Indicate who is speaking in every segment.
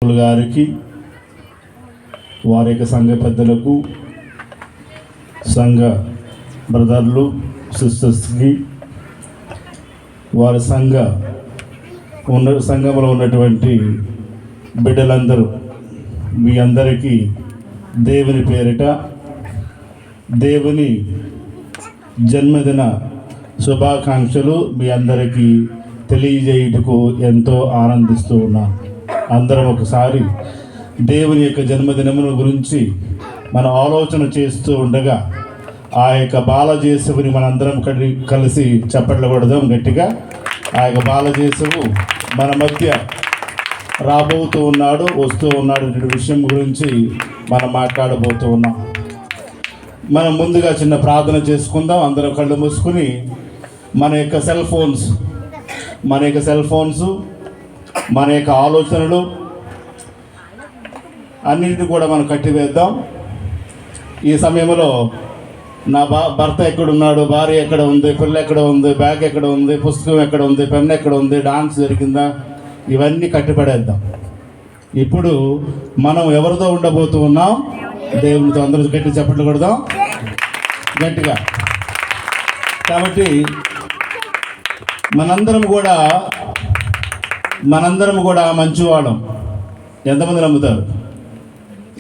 Speaker 1: గారికి, వారి యొక్క సంఘ పెద్దలకు, సంఘ బ్రదర్లు సిస్టర్స్కి, వారి సంఘంలో ఉన్నటువంటి బిడ్డలందరూ మీ అందరికీ దేవుని పేరిట దేవుని జన్మదిన శుభాకాంక్షలు మీ అందరికీ తెలియజేయుటకు ఎంతో ఆనందిస్తూ ఉన్నాను. అందరం ఒకసారి దేవుని యొక్క జన్మదినమును గురించి మనం ఆలోచన చేస్తూ ఉండగా ఆ యొక్క బాలజేసుని మనందరం కలిసి చప్పట్లు కొడదాం గట్టిగా. ఆ యొక్క బాలజేసువు మన మధ్య రాబోతూ ఉన్నాడు, వస్తూ ఉన్నాడు అనే విషయం గురించి మనం మాట్లాడబోతూ ఉన్నాం. మనం ముందుగా చిన్న ప్రార్థన చేసుకుందాం. అందరం కళ్ళు మూసుకుని మన యొక్క సెల్ ఫోన్స్ మన యొక్క ఆలోచనలు అన్నింటినీ కూడా మనం కట్టివేద్దాం. ఈ సమయంలో నా భర్త ఎక్కడున్నాడు, భార్య ఎక్కడ ఉంది, పిల్ల ఎక్కడ ఉంది, బ్యాగ్ ఎక్కడ ఉంది, పుస్తకం ఎక్కడ ఉంది, పెన్ ఎక్కడ ఉంది, డాన్స్ జరిగిందా, ఇవన్నీ కట్టిపడేద్దాం. ఇప్పుడు మనం ఎవరితో ఉండబోతూ ఉన్నాం? దేవునితో. అందరూ గట్టి చప్పట్లు కొడదాం గట్టిగా. కాబట్టి మనందరం కూడా మంచివాళ్ళం. ఎంతమంది నమ్ముతారు?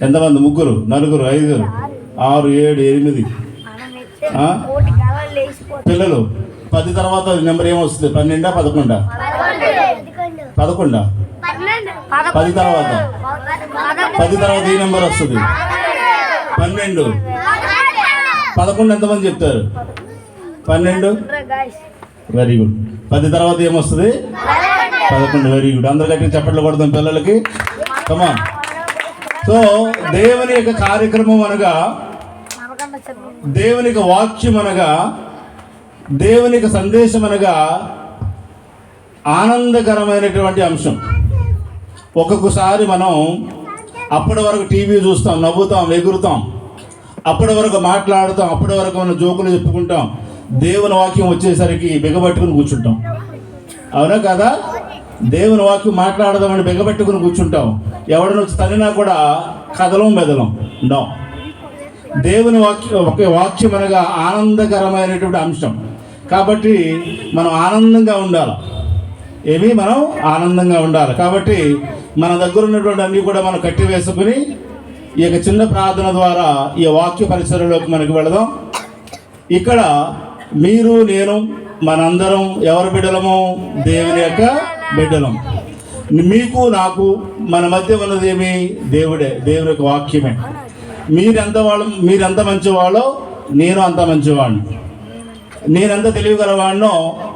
Speaker 1: ఎంతమంది? 3, 4, 5, 6, 7, 8 పిల్లలు. 10 తర్వాత నెంబర్ ఏమొస్తుంది? 12, 11? 11. 10 తర్వాత ఈ నెంబర్ వస్తుంది 12. 11 ఎంతమంది చెప్తారు? 12. Very good. 10 తర్వాత ఏమొస్తుంది? 11. Very good. అందరు గట్టిగా చప్పట్లు కొడతాం పిల్లలకి. కమాన్. సో దేవుని యొక్క కార్యక్రమం అనగా, దేవుని యొక్క వాక్యం అనగా, దేవుని యొక్క సందేశం అనగా ఆనందకరమైనటువంటి అంశం. ఒక్కొక్కసారి మనం అప్పటి వరకు టీవీ చూస్తాం, నవ్వుతాం, ఎగురుతాం, అప్పటి వరకు మాట్లాడుతాం, అప్పటి వరకు మనం జోకులు చెప్పుకుంటాం. దేవుని వాక్యం వచ్చేసరికి బిగబట్టుకుని కూర్చుంటాం. అవునా కదా? దేవుని వాక్యం మాట్లాడదామని బిగబట్టుకుని కూర్చుంటాం. ఎవరిని వచ్చి తనినా కూడా కదలం మెదలం. నో. దేవుని వాక్యం అనగా ఆనందకరమైనటువంటి అంశం. కాబట్టి మనం ఆనందంగా ఉండాలి. మనం ఆనందంగా ఉండాలి. కాబట్టి మన దగ్గర ఉన్నటువంటి అన్నీ కూడా మనం కట్టివేసుకుని ఈ యొక్క చిన్న ప్రార్థన ద్వారా ఈ వాక్య పరిసరలోకి మనకు వెళదాం. ఇక్కడ మీరు, నేను, మనందరం ఎవరి బిడ్డలము? దేవుని యొక్క బిడ్డలం. మీకు, నాకు మన మధ్య ఉన్నదేమి? దేవుడే, దేవుని యొక్క వాక్యమే. మీరెంత మంచివాళ్ళో నేను అంత మంచివాడిని. నేనెంత తెలియగలవాడినో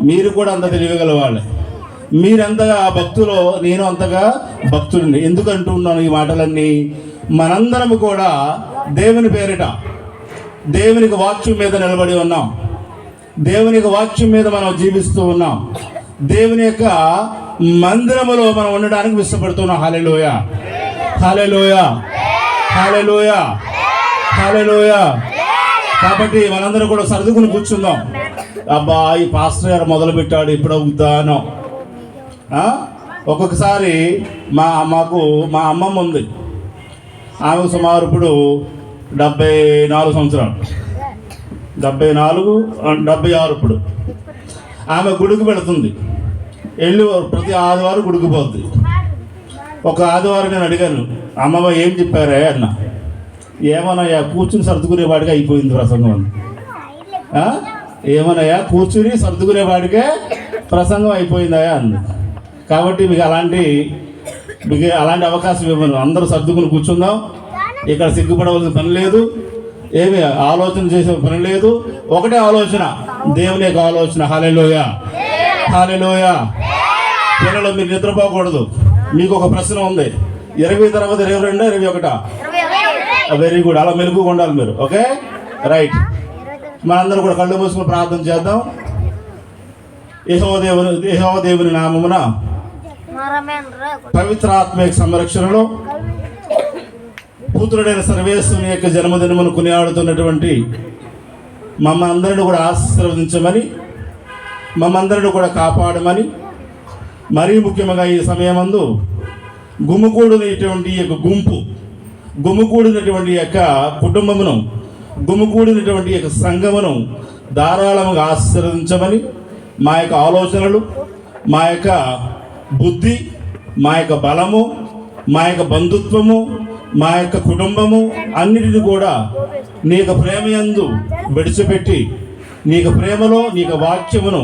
Speaker 1: మీరు కూడా అంత తెలియగలవాళ్ళే. మీరెంతగా భక్తులో నేను అంతగా భక్తుడిని. ఎందుకంటున్నాను ఈ మాటలన్నీ? మనందరము కూడా దేవుని పేరిట దేవునికి వాక్యం మీద నిలబడి ఉన్నాం. దేవుని యొక్క వాక్యం మీద మనం జీవిస్తూ ఉన్నాం. దేవుని యొక్క మందిరములో మనం ఉండడానికి ఇష్టపడుతున్నాం. హల్లెలూయా, హల్లెలూయా, హల్లెలూయా, హల్లెలూయా. కాబట్టి మనందరం కూడా సర్దుకుని కూర్చుందాం. అబ్బా, ఈ పాస్టర్ గారు మొదలుపెట్టాడు, ఇప్పుడు అవుతాను. ఒక్కొక్కసారి మా అమ్మమ్మ ఉంది. ఆమె సుమారు ఇప్పుడు 74 సంవత్సరాలు, 76 ఇప్పుడు. ఆమె గుడికి వెళుతుంది. ప్రతి ఆదివారం గుడికి పోద్ది. ఒక ఆదివారం నేను అడిగాను, అమ్మమ్మ ఏం చెప్పారే అన్న. ఏమన్నాయా, కూర్చుని సర్దుకునేవాడిగా అయిపోయింది ప్రసంగం అని. ఏమన్నాయా, కూర్చుని సర్దుకునేవాడికే ప్రసంగం అయిపోయిందా అంది. కాబట్టి మీకు అలాంటి అవకాశం ఇవ్వను. అందరూ సర్దుకుని కూర్చుందాం. ఇక్కడ సిగ్గుపడవలసిన పని లేదు, ఏమి ఆలోచన చేసే పని లేదు. ఒకటే ఆలోచన, దేవుని యొక్క ఆలోచన. హల్లెలూయా, హల్లెలూయా. పిల్లలు, మీరు నిద్రపోకూడదు. మీకు ఒక ప్రశ్న ఉంది. 20 తర్వాత 22, 21? Very good. అలా మెలుగుగా ఉండాలి మీరు. Okay, right. మనందరం కూడా కళ్ళు మూసుకుని ప్రార్థన చేద్దాం. యెహోవా దేవుని నామమున పవిత్ర ఆత్మీయ సంరక్షణలో పుత్రుడైన సర్వేశ్వరుని యొక్క జన్మదినమును కొనియాడుతున్నటువంటి మమ్మల్ని అందరినీ కూడా ఆశీర్వదించమని, మమ్మందరిని కూడా కాపాడమని, మరీ ముఖ్యంగా ఈ సమయమందు గుమికూడినటువంటి యొక్క గుంపు, గుమికూడినటువంటి యొక్క కుటుంబమును, గుమికూడినటువంటి యొక్క సంఘమును ధారాళంగా ఆశీర్వదించమని మా యొక్క ఆలోచనలు, మా యొక్క బుద్ధి, మా యొక్క బలము, మా యొక్క బంధుత్వము, మా యొక్క కుటుంబము అన్నిటిని కూడా నీ యొక్క ప్రేమయందు విడిచిపెట్టి నీ యొక్క ప్రేమలో నీ యొక్క వాక్యమును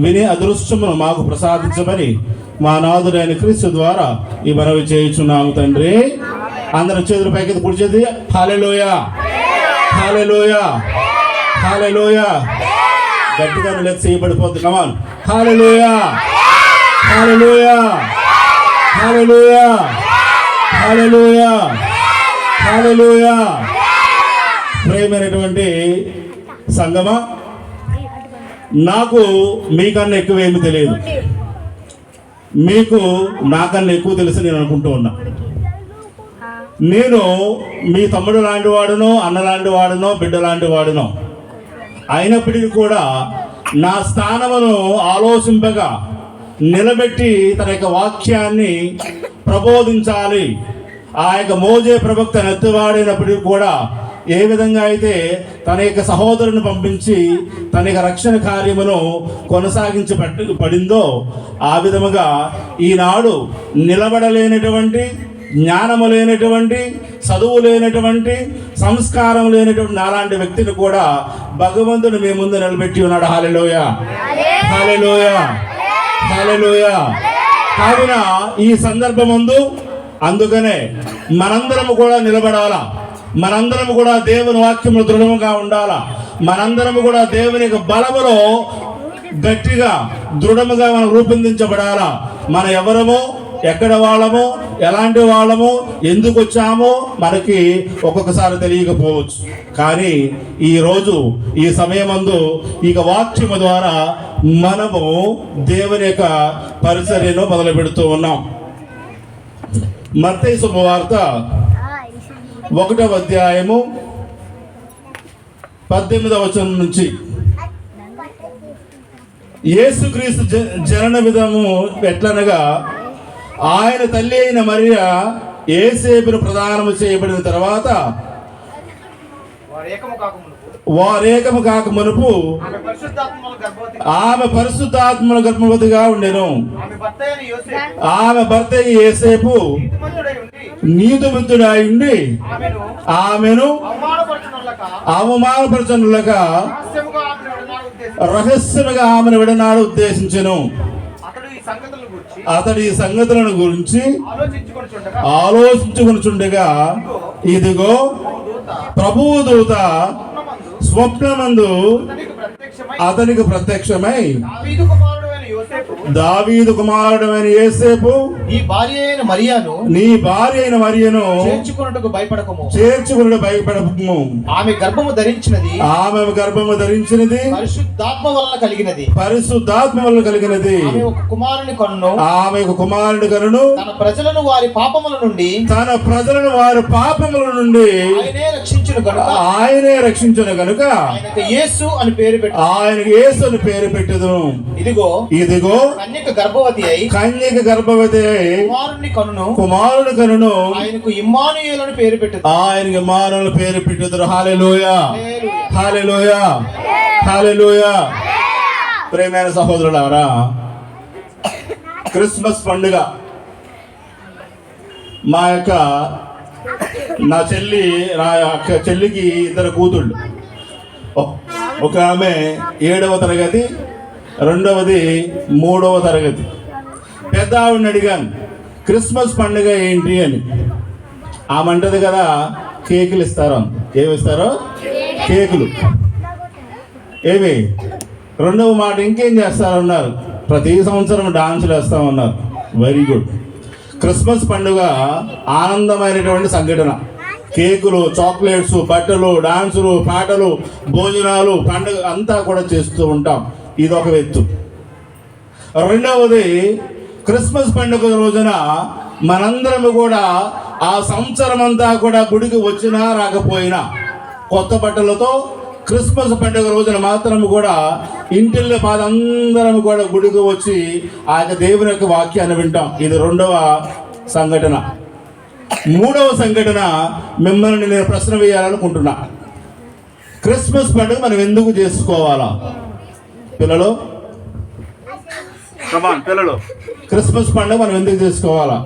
Speaker 1: వినే అదృష్టమును మాకు ప్రసాదించమని మా నాథుడైన క్రీస్తు ద్వారా ఈ మనవి చేయుచున్నాము తండ్రి. అందరి చేతుల పైకి కుడి చేతి హల్లెలూయా, హల్లెలూయా, హల్లెలూయా. గట్టిగా లెక్క చేయబడిపోద్ది. కమాన్ హల్లెలూయా, హల్లెలూయా, హల్లెలూయా, హల్లెలూయా, హల్లెలూయా. ప్రేమైనటువంటి సంగమా, నాకు మీకన్నా ఎక్కువ ఏమి తెలియదు, మీకు నాకన్నా ఎక్కువ తెలుసు నేను అనుకుంటూ ఉన్నా. నేను మీ తమ్ముడు లాంటి వాడునో, అన్న లాంటి వాడునో, బిడ్డ లాంటి వాడునో అయినప్పటికీ కూడా నా స్థానమును ఆలోచింపగా నిలబెట్టి తన యొక్క వాక్యాన్ని ప్రబోధించాలి. ఆ యొక్క మోజే ప్రవక్త నెత్తివాడినప్పటికీ కూడా ఏ విధంగా అయితే తన యొక్క సహోదరుని పంపించి తన యొక్క రక్షణ కార్యమును కొనసాగించబడిందో ఆ విధముగా ఈనాడు నిలబడలేనటువంటి, జ్ఞానము లేనటువంటి, చదువు లేనటువంటి, సంస్కారం లేనటువంటి నాలాంటి వ్యక్తిని కూడా భగవంతుడు మీ ముందు నిలబెట్టి ఉన్నాడు. హల్లెలూయా, హల్లెలూయా, హల్లెలూయా. కావున ఈ సందర్భమందు అందుకనే మనందరము కూడా నిలబడాలా, మనందరము కూడా దేవుని వాక్యములు దృఢముగా ఉండాలా, మనందరము కూడా దేవుని యొక్క బలములో గట్టిగా దృఢముగా మనం రూపొందించబడాలా. మన ఎవరమో, ఎక్కడ వాళ్ళమో, ఎలాంటి వాళ్ళమో, ఎందుకు వచ్చామో మనకి ఒక్కొక్కసారి తెలియకపోవచ్చు. కానీ ఈరోజు ఈ సమయమందు ఇక వాక్యము ద్వారా మనము దేవుని యొక్క పరిచర్యను మొదలు పెడుతూ ఉన్నాం. మత్తయి శుభవార్త 1వ అధ్యాయము 18వ వచనం నుంచి యేసుక్రీస్తు జనన విధము ఎట్లనగా, ఆయన తల్లి అయిన మరియ యేసేపును ప్రదానము చేయబడిన తర్వాత వారేకము కాక మునుపు ఆమె పరిశుద్ధాత్మల గర్భవతిగా ఉండెను. ఆమె భర్త యేసేపు నీతిమంతుడై ఉండి ఆమెను అవమానపరచనులక రహస్యముగా ఆమెను విడనాడు ఉద్దేశించెను. అతడు ఈ సంగతులను గురించి ఆలోచించుకొనుచుండగా ఇదిగో ప్రభువు దూత స్వప్నమందు అతనికి ప్రత్యక్షమై, దావీదు కుమారుడైన యేసేపు,
Speaker 2: నీ భార్య అయిన మరియను చేర్చుకొనుటకు భయపడకుము. ఆమె గర్భము ధరించినది పరిశుద్ధాత్మ వలన కలిగినది. ఆమె ఒక కుమారుని కనును తన ప్రజలను వారి పాపముల నుండి ఆయనే రక్షించును గనుక ఆయనకు యేసు అని పేరు పెట్టెదను. ఇదిగో కన్యక గర్భవతి అయి కుమారుని కనును ఆయనకు ఇమ్మానుయేలు అని పేరు పెట్టెదరు. హల్లెలూయా, హల్లెలూయా, హల్లెలూయా. ప్రేమైన సహోదరులారా, క్రిస్మస్ పండుగ నా చెల్లికి 2 కూతుళ్ళు. ఒక ఆమె 7వ తరగతి, రెండవది 3వ తరగతి. పెద్ద ఆవిడని అడిగాను క్రిస్మస్ పండుగ ఏంటి అని. ఆమె అంటది కదా, కేకులు ఇస్తారు. ఏమిస్తారో? కేకులు. ఏమి రెండవ మాట ఇంకేం చేస్తారన్నారు? ప్రతి సంవత్సరం డాన్సులు వేస్తామన్నారు. Very good. క్రిస్మస్ పండుగ ఆనందమైనటువంటి సంఘటన. కేకులు, చాక్లెట్స్, బట్టలు, డాన్సులు, పాటలు, భోజనాలు, పండుగ అంతా కూడా చేస్తూ ఉంటాం. ఇదొక ఎత్తు. రెండవది, క్రిస్మస్ పండుగ రోజున మనందరము కూడా ఆ సంవత్సరం అంతా కూడా గుడికి వచ్చినా రాకపోయినా కొత్త బట్టలతో క్రిస్మస్ పండుగ రోజున మాత్రం కూడా ఇంటిల్లో అందరం కూడా గుడికి వచ్చి ఆ యొక్క దేవుని యొక్క వాక్యాన్ని వింటాం. ఇది రెండవ
Speaker 1: సంఘటన. మూడవ సంఘటన మిమ్మల్ని నేను ప్రశ్న వేయాలనుకుంటున్నా. క్రిస్మస్ పండుగ మనం ఎందుకు చేసుకోవాలా? పిల్లలు పిల్లలు క్రిస్మస్ పండుగ మనం ఎందుకు చేసుకోవాలా?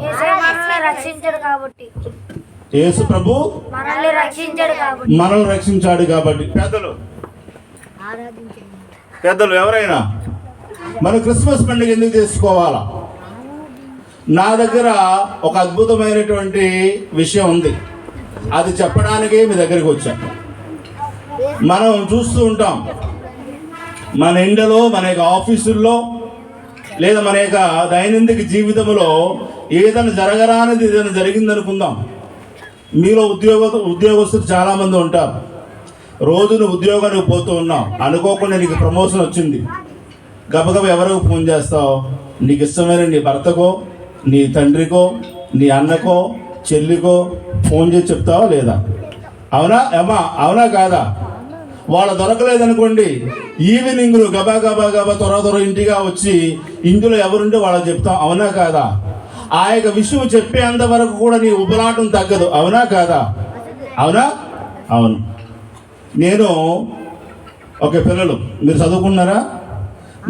Speaker 1: యేసు ప్రభు మనల్ని రక్షించాడు కాబట్టి. పెద్దలు ఎవరైనా మనం క్రిస్మస్ పండుగ ఎందుకు చేసుకోవాలా? నా దగ్గర ఒక అద్భుతమైనటువంటి విషయం ఉంది, అది చెప్పడానికే మీ దగ్గరికి వచ్చా. మనం చూస్తూ ఉంటాం మన ఇండ్లలో, మన యొక్క ఆఫీసుల్లో, లేదా మన యొక్క దైనందిక జీవితంలో ఏదైనా జరగరానిది ఏదైనా జరిగిందనుకుందాం. మీలో ఉద్యోగస్తులు చాలామంది ఉంటారు. రోజును ఉద్యోగానికి పోతూ ఉన్నాం, అనుకోకుండా నీకు ప్రమోషన్ వచ్చింది. గబగబ ఎవరికి ఫోన్ చేస్తావు? నీకు ఇష్టమైన నీ భర్తకో, నీ తండ్రికో, నీ అన్నకో, చెల్లికో ఫోన్ చేసి చెప్తావా లేదా? అవునా అమ్మా? అవునా కాదా? వాళ్ళు దొరకలేదనుకోండి, ఈవినింగ్లు గబా గబా గబా త్వర ఇంటిగా వచ్చి ఇందులో ఎవరుంటే వాళ్ళకి చెప్తాం. అవునా కాదా? ఆ యొక్క విషయం చెప్పేంత వరకు కూడా నీ ఉబలాటం తగ్గదు. అవునా కాదా? అవునా? అవును. నేను ఓకే, పిల్లలు మీరు చదువుకున్నారా?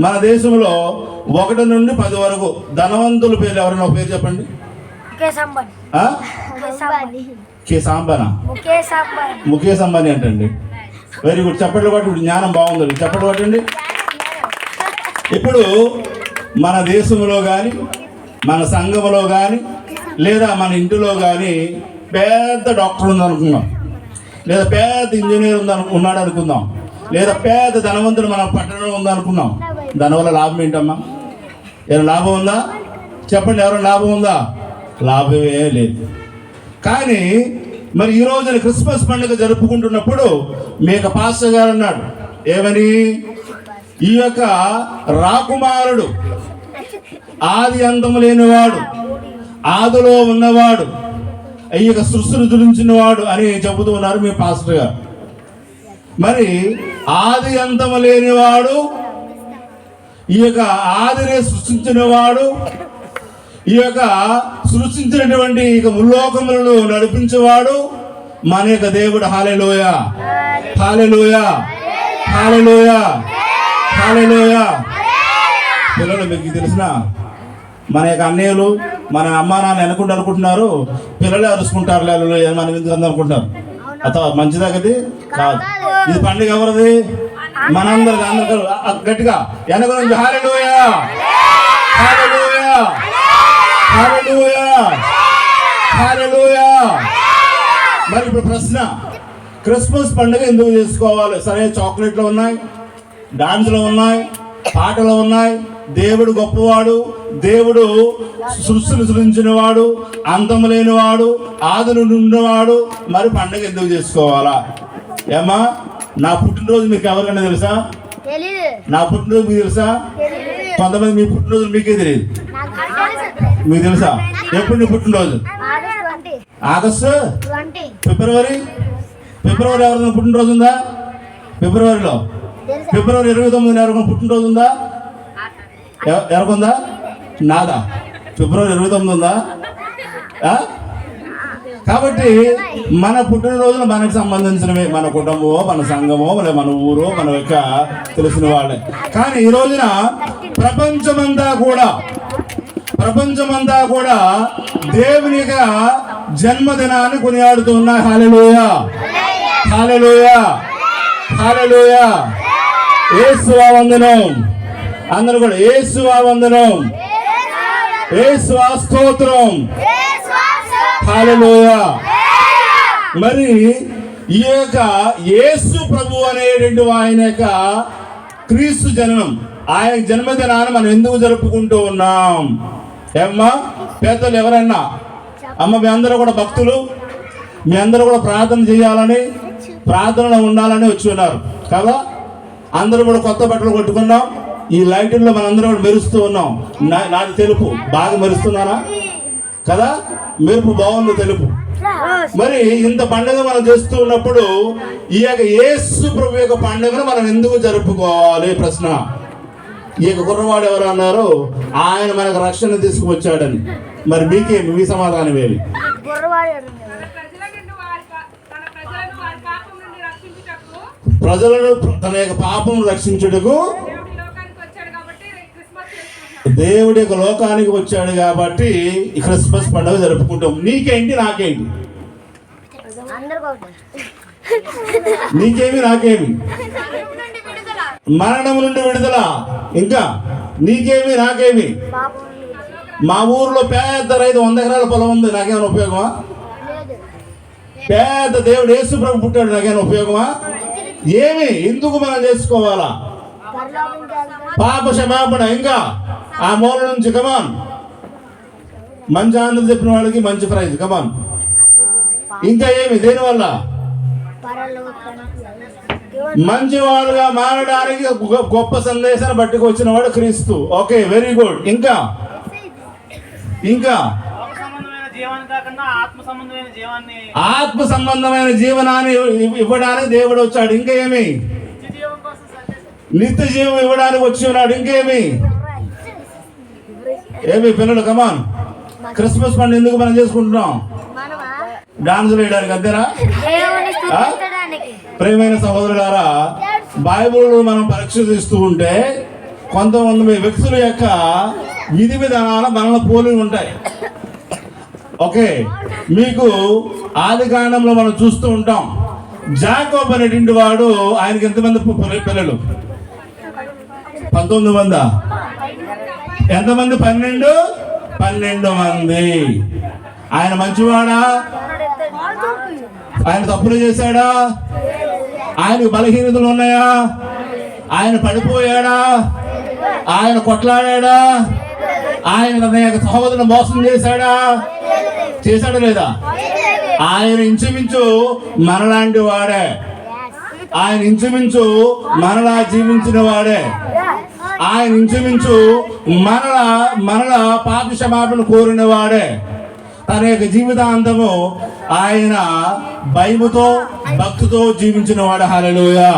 Speaker 1: మన దేశంలో 1 నుండి 10 వరకు ధనవంతుల పేర్లు ఎవరైనా ఒక పేరు చెప్పండి. ముఖేష్ అంబానీ అంటండి. వెరీ గుడ్, చెప్పట్లు కొట్టి. ఇప్పుడు జ్ఞానం బాగుంది, చెప్పట్లు కొట్టండి. ఇప్పుడు మన దేశంలో కానీ, మన సంఘంలో కానీ, లేదా మన ఇంటిలో కానీ పెద్ద డాక్టర్ ఉందనుకుందాం, లేదా పెద్ద ఇంజనీర్ ఉన్నాడు అనుకుందాం, లేదా పెద్ద ధనవంతుడు మన పట్టణంలో ఉందనుకున్నాం. దానివల్ల లాభం ఏంటమ్మా? ఏమైనా లాభం ఉందా? చెప్పండి, ఎవరైనా లాభం ఉందా? లాభమే లేదు. కానీ మరి ఈ రోజున క్రిస్మస్ పండుగ జరుపుకుంటున్నప్పుడు మీ యొక్క పాస్టర్ గారు అన్నాడు ఏమని? ఈ యొక్క రాకుమారుడు ఆది అంతము లేనివాడు, ఆదిలో ఉన్నవాడు, ఈ యొక్క సృష్టిని తులించినవాడు అని చెబుతూ ఉన్నారు మీ పాస్టర్ గారు. మరి ఆది అంతము లేనివాడు, ఈ యొక్క ఆదిని సృష్టించినవాడు, ఈ యొక్క సృష్టించినటువంటి ఇక ముల్లోకములను నడిపించేవాడు మన యొక్క దేవుడు. హల్లెలూయా, హల్లెలూయా, హల్లెలూయా, హల్లెలూయా. పిల్లలు మీకు తెలిసిన మన యొక్క అన్నయ్యలు, మన అమ్మా నాన్న అనుకుంటున్నారు పిల్లలే అరుచుకుంటారు, మనం ఎందుకు అనుకుంటారు. అత మంచిదా కది కాదు. ఇది పండుగ ఎవరిది? మనందరిది. అందరు గట్టిగా వెనక నుంచి హల్లెలూయా, హల్లెలూయా, హల్లెలూయా, హల్లెలూయా. మరి ఇప్పుడు ప్రశ్న, క్రిస్మస్ పండుగ ఎందుకు చేసుకోవాలి? సరే, చాక్లెట్లు ఉన్నాయి, డాన్సులు ఉన్నాయి, పాటలు ఉన్నాయి. దేవుడు గొప్పవాడు, దేవుడు సృష్టిని సృష్టించినవాడు, అంతము లేనివాడు, ఆది నుండి ఉన్నవాడు. మరి పండుగ ఎందుకు చేసుకోవాలా? ఏమా, నా పుట్టినరోజు మీకు ఎవరికైనా తెలుసా? నా పుట్టినరోజు మీకు తెలుసా? కొంతమంది మీ పుట్టినరోజు మీకే తెలియదు. మీకు తెలుసా? ఎప్పుడు నీ పుట్టినరోజు? ఆగస్టు, ఫిబ్రవరి ఎవరైనా పుట్టినరోజు ఉందా? ఫిబ్రవరిలో ఫిబ్రవరి 29 ఎవరికైనా పుట్టినరోజు ఉందా? ఎవరికుందా? నాదా? ఫిబ్రవరి 29 ఉందా? కాబట్టి మన పుట్టినరోజులు మనకు సంబంధించినవి, మన కుటుంబమో, మన సంఘమో, మన ఊరో, మన యొక్క తెలిసిన వాళ్ళే. కానీ ఈ రోజున ప్రపంచమంతా కూడా దేవుని యొక్క జన్మదినాన్ని కొనియాడుతూ ఉన్నాయి. హల్లెలూయా, హల్లెలూయా, హల్లెలూయా. యేసువా వందనం. అందరూ కూడా యేసువా వందనం, యేసువా స్తోత్రం, హల్లెలూయా. మరి ఈ యొక్క యేసు ప్రభు అనేటువంటి ఆయన యొక్క క్రీస్తు జననం, ఆయన జన్మదినాన్ని మనం ఎందుకు జరుపుకుంటూ ఉన్నాం? ఏమ్మా పెద్దలు ఎవరన్నా? అమ్మ, మీ అందరూ కూడా భక్తులు, మీ అందరూ కూడా ప్రార్థన చేయాలని, ప్రార్థనలో ఉండాలని వచ్చి ఉన్నారు కదా. అందరూ కూడా కొత్త బట్టలు కొట్టుకున్నాం, ఈ లైటింగ్లో మనందరూ కూడా మెరుస్తూ ఉన్నాం. నాది తెలుపు, బాగా మెరుస్తున్నానా కదా? మెరుపు బాగుంది, తెలుపు. మరి ఇంత పండుగ మనం చేస్తూ ఉన్నప్పుడు ఈ యొక్క యేసు ప్రభు యొక్క పండుగను మనం ఎందుకు జరుపుకోవాలి? ప్రశ్న. ఈ యొక్క కుర్రవాడు ఎవరు అన్నారు? ఆయన మనకు రక్షణ తీసుకువచ్చాడని. మరి మీకేమి, మీ సమాధానం ఏమి? ప్రజలను తన యొక్క పాపం రక్షించుటకు దేవుడి యొక్క లోకానికి వచ్చాడు కాబట్టి ఈ క్రిస్మస్ పండుగ జరుపుకుంటాం. నీకేంటి నాకేంటి? నీకేమి నాకేమి? మరణం నుండి విడుదల. ఇంకా నీకేమి నాకేమి? మా ఊర్లో పెద్ద రైతు 100 ఎకరాల పొలం ఉంది, నాకేమైనా ఉపయోగమా? పెద్ద దేవుడు యేసు ప్రభు పుట్టాడు, నాకేమైనా ఉపయోగమా? ఏమి? ఎందుకు మనం చేసుకోవాలా? పాప క్షమాపణ. ఇంకా ఆ మూల నుంచి కమాన్, మంచి ఆనందం చెప్పిన వాళ్ళకి మంచి ప్రైజ్, కమాన్. ఇంకా ఏమి? దేనివల్ల? మంచి వాళ్ళుగా మారడానికి గొప్ప సందేశాన్ని పట్టుకు వచ్చిన వాడు క్రీస్తు. Okay, very good. ఇంకా ఇంకా ఆత్మ సంబంధమైన జీవనాన్ని ఇవ్వడానికి దేవుడు వచ్చాడు. ఇంకా ఏమి? నిత్య జీవం ఇవ్వడానికి వచ్చి ఉన్నాడు. ఇంకేమి? ఏమి పిల్లలు, కమాన్. క్రిస్మస్ పండుగ ఎందుకు మనం చేసుకుంటున్నాం? డాన్స్ వేయడానికి, అంతేనా? ప్రియమైన సహోదరులారా, బైబిల్ మనం పరిశీలిస్తూ ఉంటే కొంతమంది వ్యక్తుల యొక్క విధి విధానాలు మనల్ని పోలి ఉంటాయి. ఓకే, మీకు ఆది కాండంలో మనం చూస్తూ ఉంటాం. జాకోబ్ అనేటువంటి వాడు, ఆయనకి ఎంతమంది పిల్లలు? 19 మంది. ఎంతమంది? 12 మంది. ఆయన మంచివాడా? ఆయన తప్పులు చేశాడా? ఆయనకు బలహీనతలు ఉన్నాయా? ఆయన పడిపోయాడా? ఆయన కొట్లాడా? ఆయన తన యొక్క సహోదరుని మోసం చేశాడా? చేశాడా లేదా? ఆయన ఇంచుమించు మనలాంటి వాడే. ఆయన ఇంచుమించు మనలా జీవించిన వాడే. ఆయన ఇంచుమించు మనలా పాప క్షమాపణ కోరిన వాడే. తన యొక్క జీవితాంతము ఆయన భయముతో భక్తితో జీవించిన వాడు. హల్లెలూయా,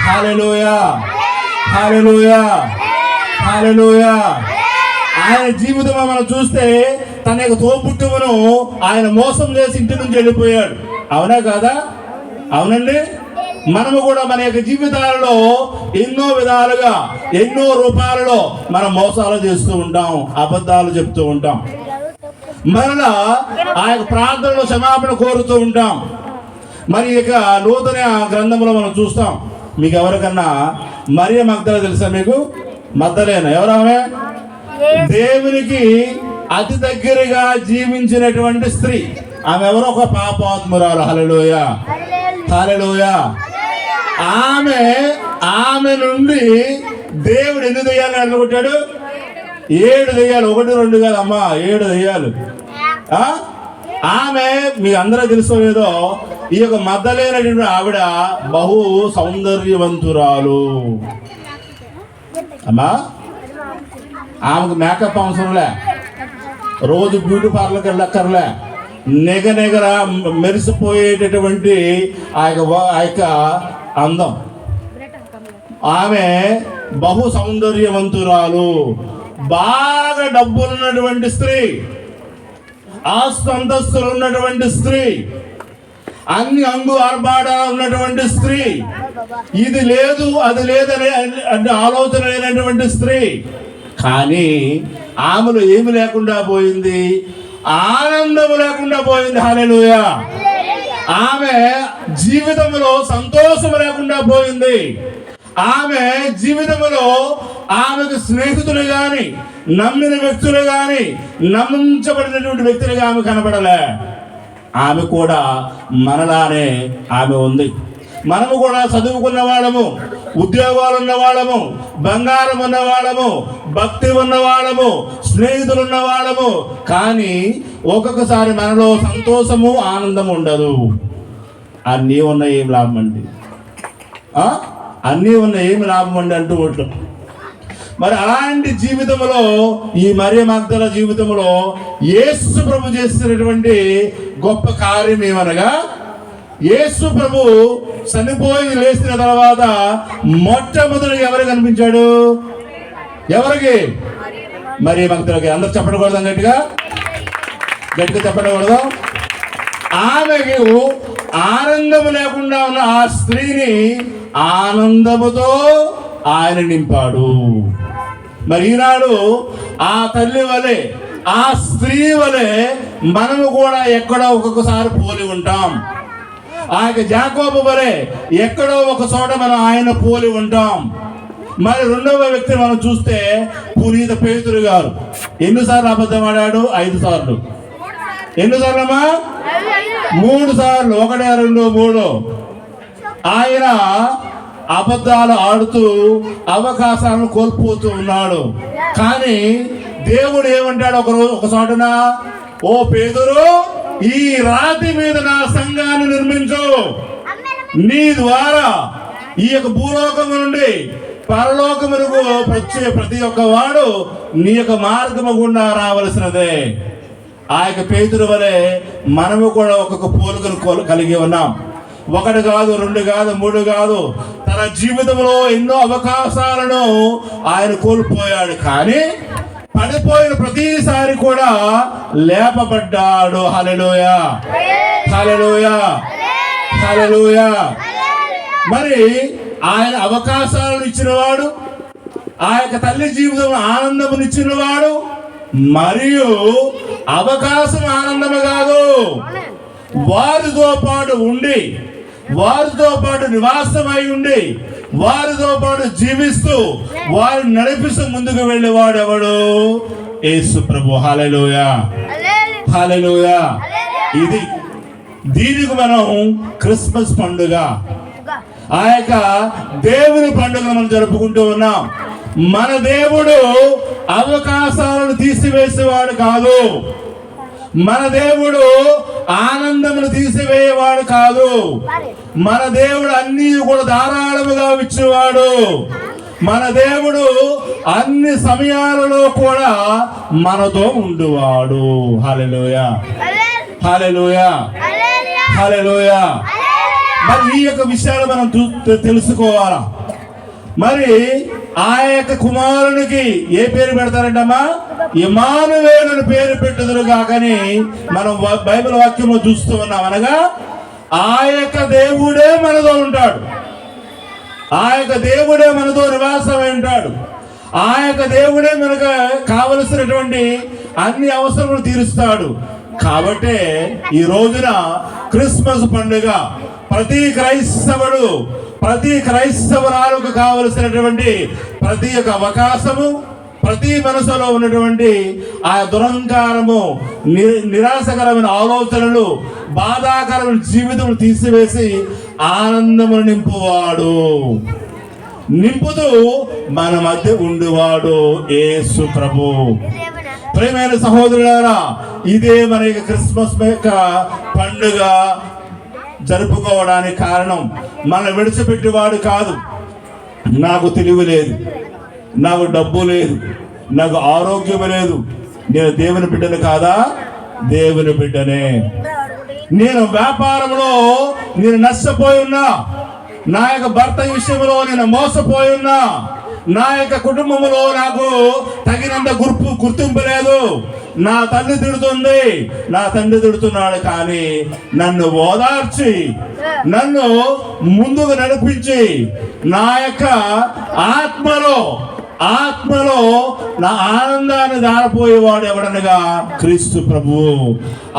Speaker 1: హల్లెలూయా, హల్లెలూయా, హల్లెలూయా. ఆయన జీవితం మనం చూస్తే తన యొక్క తోబుట్టువును ఆయన మోసం చేసి ఇంటి నుంచి వెళ్ళిపోయాడు. అవునా కాదా? అవునండి. మనము కూడా మన యొక్క జీవితాలలో ఎన్నో విధాలుగా, ఎన్నో రూపాలలో మనం మోసాలు చేస్తూ ఉంటాం, అబద్ధాలు చెప్తూ ఉంటాం. మరలా ఆ యొక్క ప్రార్థనలో క్షమాపణ కోరుతూ ఉంటాం. మరి ఇక నూతన గ్రంథంలో మనం చూస్తాం. మీకు ఎవరికన్నా మరియ మగ్దలేన తెలుసా? మీకు మగ్దలేన ఎవరు? ఆమె దేవునికి అతి దగ్గరగా జీవించినటువంటి స్త్రీ. ఆమె ఎవరో ఒక పాపాత్మురాలు. హల్లెలూయా, హల్లెలూయా. ఆమె నుండి దేవుడు ఎన్ని దెయ్యాలను అడ్డుకొట్టాడు? 7 దెయ్యాలు. 1 2 కాదు అమ్మా, 7 దెయ్యాలు. ఆమె మీ అందరూ తెలుసో లేదో, ఈ యొక్క మగ్దలేనటువంటి ఆవిడ బహు సౌందర్యవంతురాలు అమ్మా. ఆమెకు మేకప్ అవసరంలే, రోజు బ్యూటీ పార్లర్కి వెళ్ళక్కర్లే. నెగనెగర మెరిసిపోయేటటువంటి ఆ యొక్క అందం. ఆమె బహు సౌందర్యవంతురాలు, బాగా డబ్బులున్నటువంటి స్త్రీ, ఆస్తంతస్తులు ఉన్నటువంటి స్త్రీ, అన్ని అంగు ఆర్భాటాలు ఉన్నటువంటి స్త్రీ, ఇది లేదు అది లేదని ఆలోచన లేనటువంటి స్త్రీ. కానీ ఆమెలో ఏమి లేకుండా పోయింది? ఆనందము లేకుండా పోయింది. హల్లెలూయా. ఆమె జీవితంలో సంతోషం లేకుండా పోయింది. ఆమె జీవితంలో ఆమెకు స్నేహితులు గాని, నమ్మిన వ్యక్తులు గాని, నమ్మించబడినటువంటి వ్యక్తులుగా ఆమె కనబడలే. ఆమె కూడా మనలానే ఆమె ఉంది. మనము కూడా చదువుకున్న వాళ్ళము, ఉద్యోగాలు ఉన్న వాళ్ళము, బంగారం ఉన్న వాళ్ళము, భక్తి ఉన్న వాళ్ళము, స్నేహితులు ఉన్న వాళ్ళము. కానీ ఒక్కొక్కసారి మనలో సంతోషము ఆనందం ఉండదు. అన్నీ ఉన్న ఏం లాభం అండి? అన్నీ ఉన్న ఏమి లాభం అండి అంటూ ఉంటాం. మరి అలాంటి జీవితంలో, ఈ మరియ మగ్దల జీవితంలో యేసు ప్రభు చేసినటువంటి గొప్ప కార్యం ఏమనగా, యేసు ప్రభు చనిపోయి లేచిన తర్వాత మొట్టమొదటి ఎవరు కనిపించాడు? ఎవరికి? మరి భక్తులకి అందరు చెప్పకూడదు, గట్టిగా చెప్పకూడదు. ఆమెకు ఆనందం లేకుండా ఉన్న ఆ స్త్రీని ఆనందముతో ఆయన నింపాడు. మరి ఈనాడు ఆ తల్లి వలె, ఆ స్త్రీ వలె మనము కూడా ఎక్కడో ఒక్కొక్కసారి పోలి ఉంటాం. ఆ యొక్క యాకోబు వలె ఎక్కడో ఒక చోట మనం ఆయన పోలి ఉంటాం. మరి రెండవ వ్యక్తిని మనం చూస్తే పునీత పేతురు గారు ఎన్నిసార్లు అబద్ధం ఆడాడు? 5 సార్లు. ఎన్నిసార్లమ్మా? 3 సార్లు. 1, 2, 3. ఆయన అబద్ధాలు ఆడుతూ అవకాశాలను కోల్పోతూ ఉన్నాడు. కానీ దేవుడు ఏమంటాడు ఒక చోటన, ఓ పేతురు, ఈ రాతి మీద నా సంఘాన్ని నిర్మించు. నీ ద్వారా ఈ యొక్క భూలోకము నుండి పరలోకమునకు వచ్చే ప్రతి ఒక్క వాడు నీ యొక్క మార్గము గుండా రావలసినదే. ఆ యొక్క పేతురు వలె మనము కూడా ఒక్కొక్క పోలికను కలిగి ఉన్నాం. 1 కాదు, 2 కాదు, 3 కాదు. తన జీవితంలో ఎన్నో అవకాశాలను ఆయన కోల్పోయాడు. కానీ పడిపోయిన ప్రతిసారి కూడా లేపబడ్డాడు. హల్లెలూయా, హల్లెలూయా, హల్లెలూయా. మరి ఆయన అవకాశాలను ఇచ్చినవాడు, ఆ యొక్క తల్లి జీవితంలో ఆనందమునిచ్చినవాడు. మరియు అవకాశం ఆనందము కాదు, వారితో పాటు ఉండి, వారితో పాటు నివాసమై ఉండి, వారితో పాటు జీవిస్తూ వారిని నడిపిస్తూ ముందుకు వెళ్ళేవాడు ఎవడు? యేసు ప్రభు. హల్లెలూయా, హల్లెలూయా. ఇది దీనికి మనం క్రిస్మస్ పండుగ, ఆ యొక్క దేవుని పండుగ మనం జరుపుకుంటూ ఉన్నాం. మన దేవుడు అవకాశాలను తీసివేసేవాడు కాదు. మన దేవుడు ఆనందమును తీసివేయేవాడు కాదు. మన దేవుడు అన్ని కూడా ధారాళముగా ఇచ్చేవాడు. మన దేవుడు అన్ని సమయాలలో కూడా మనతో ఉండువాడు. హల్లెలూయా, హల్లెలూయా, హల్లెలూయా. మరి ఈ యొక్క విషయాలు మనం తెలుసుకోవాలా. మరి ఆ యొక్క కుమారునికి ఏ పేరు పెడతారంటమ్మా? ఇమ్మానుయేలు అని పేరు పెట్టుదురు కాకని మనం బైబిల్ వాక్యంలో చూస్తూ ఉన్నాం. అనగా ఆ యొక్క దేవుడే మనతో ఉంటాడు, ఆ యొక్క దేవుడే మనతో నివాసమై ఉంటాడు, ఆ యొక్క దేవుడే మనకు కావలసినటువంటి అన్ని అవసరములు తీరుస్తాడు. కాబట్టి ఈ రోజున క్రిస్మస్ పండుగ ప్రతి క్రైస్తవుడు, ప్రతి క్రైస్తవురాలకు కావలసినటువంటి ప్రతి ఒక్క అవకాశము, ప్రతి మనసులో ఉన్నటువంటి ఆ దురహంకారము, నిరాశకరమైన ఆలోచనలు, బాధాకరమైన జీవితం తీసివేసి ఆనందమును నింపువాడు, నింపుతూ మన మధ్య ఉండువాడు యేసు ప్రభు. ప్రియమైన సహోదరులారా, ఇదే మన క్రిస్మస్ యొక్క పండుగ జరుపుకోవడానికి కారణం. మనం విడిచిపెట్టేవాడు కాదు. నాకు తెలివి లేదు, నాకు డబ్బు లేదు, నాకు ఆరోగ్యం లేదు, నేను దేవుని బిడ్డను కాదా? దేవుని బిడ్డనే. నేను వ్యాపారంలో నేను నష్టపోయి ఉన్నా, నా యొక్క భర్త విషయంలో నేను మోసపోయి ఉన్నా, నా యొక్క కుటుంబంలో నాకు తగినంత గుర్తింపు లేదు, నా తల్లి తిడుతుంది, నా తండ్రి తిడుతున్నాడు, కానీ నన్ను ఓదార్చి, నన్ను ముందుకు నడిపించి, నా యొక్క ఆత్మలో నా ఆనందాన్ని దారిపోయేవాడు ఎవడనగా క్రీస్తు ప్రభువు.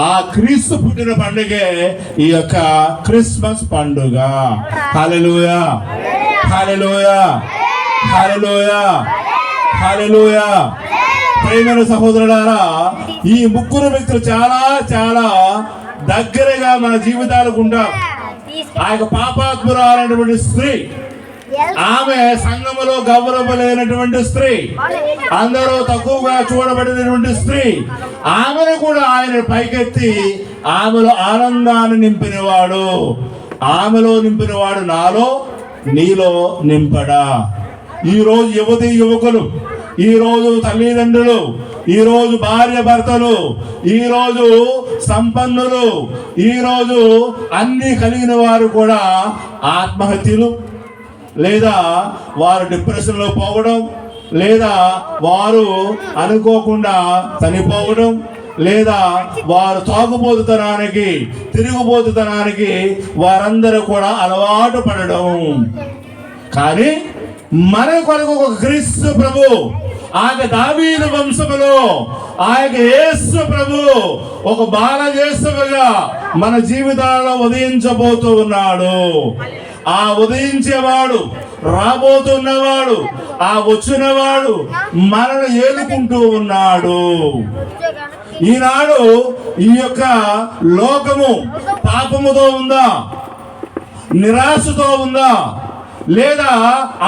Speaker 1: ఆ క్రీస్తు పుట్టిన పండుగే ఈ యొక్క క్రిస్మస్ పండుగ. హల్లెలూయా, హల్లెలూయా, హల్లెలూయా, హల్లెలూయా. ప్రియమైన సహోదరులారా, ఈ ముగ్గురు వ్యక్తులు చాలా చాలా దగ్గరగా మన జీవితాలకు ఉంటారు. ఆ యొక్క పాపాత్మురాలైనటువంటి స్త్రీ, ఆమె సంఘములో గౌరవలేనటువంటి స్త్రీ, అందరూ తక్కువగా చూడబడినటువంటి స్త్రీ, ఆమెను కూడా ఆయన పైకెత్తి ఆమెలో ఆనందాన్ని నింపినవాడు. ఆమెలో నింపినవాడు నాలో నీలో నింపడా. ఈరోజు యువతి యువకులు, ఈరోజు తల్లిదండ్రులు, ఈరోజు భార్య భర్తలు, ఈరోజు సంపన్నులు, ఈరోజు అన్ని కలిగిన వారు కూడా ఆత్మహత్యలు, లేదా వారు డిప్రెషన్లో పోవడం, లేదా వారు అనుకోకుండా చనిపోవడం, లేదా వారు తాగుబోతుతనానికి తిరుగుబోతుతనానికి వారందరూ కూడా అలవాటు పడడం. కానీ మన కొరకు ఒక క్రీస్తు ప్రభు, ఆయన దావీదు వంశములో ఆయన యేసు ప్రభు ఒక బాలయేసుగా మన జీవితాల్లో ఉదయించబోతూ ఉన్నాడు. ఆ ఉదయించేవాడు, రాబోతున్నవాడు, ఆ వచ్చినవాడు మనల్ని ఏలుకుంటూ ఉన్నాడు. ఈనాడు ఈ యొక్క లోకము పాపముతో ఉందా, నిరాశతో ఉందా, లేదా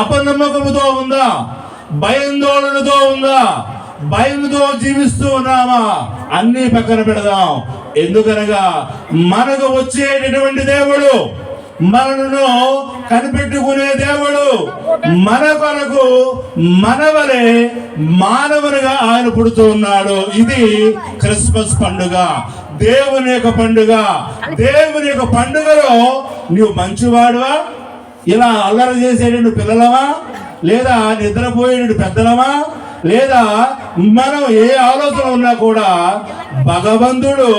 Speaker 1: అపనమ్మకముతో ఉందా, భయాందోళనతో ఉందా, భయంతో జీవిస్తూ ఉన్నామా? అన్ని పక్కన పెడదాం. ఎందుకనగా మనకు వచ్చేటటువంటి దేవుడు, మనను కనిపెట్టుకునే దేవుడు, మన కొరకు మనవలే మానవునిగా ఆయన పుడుతూ ఉన్నాడు. ఇది క్రిస్మస్ పండుగ, దేవుని యొక్క పండుగ. దేవుని యొక్క పండుగలో నువ్వు మంచివాడువా, ఇలా అల్లరి చేసేటువంటి పిల్లలమా, లేదా నిద్రపోయేటువంటి పెద్దలమా, లేదా మనం ఏ ఆలోచన ఉన్నా కూడా భగవంతుడు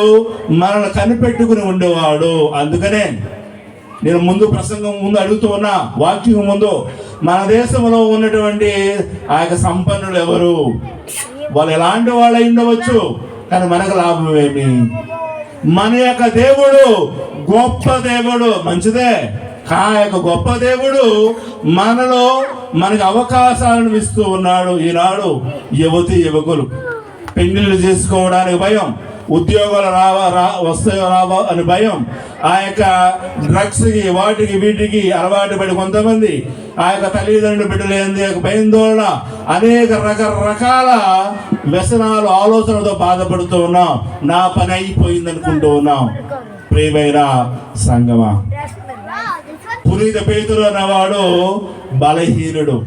Speaker 1: మనల్ని కనిపెట్టుకుని ఉండేవాడు. అందుకనే నేను ముందు ప్రసంగం ముందు అడుగుతూ ఉన్నా, వాక్యం ముందు, మన దేశంలో ఉన్నటువంటి ఆ యొక్క సంపన్నులు ఎవరు? వాళ్ళు ఎలాంటి వాళ్ళు అయి ఉండవచ్చు, కానీ మనకు లాభం ఏమి? మన యొక్క దేవుడు గొప్ప దేవుడు, మంచిదే. ఆ యొక్క గొప్ప దేవుడు మనలో మనకు అవకాశాలను ఇస్తూ ఉన్నాడు. ఈనాడు యువతి యువకులు పెళ్లిళ్ళు చేసుకోవడానికి భయం, ఉద్యోగాలు వస్తాయో రావా అని భయం, ఆ యొక్క డ్రగ్స్కి వాటికి వీటికి అలవాటు పడి కొంతమంది ఆ యొక్క తల్లిదండ్రులు బిడ్డలేంది భయాందోళన, అనేక రకరకాల వ్యసనాలు ఆలోచనలతో బాధపడుతూ ఉన్నాం. నా పని అయిపోయింది అనుకుంటూ ఉన్నాం. ప్రియమైన సంగమా, పునీత పేతురు అన్నవాడు బలహీనుడు,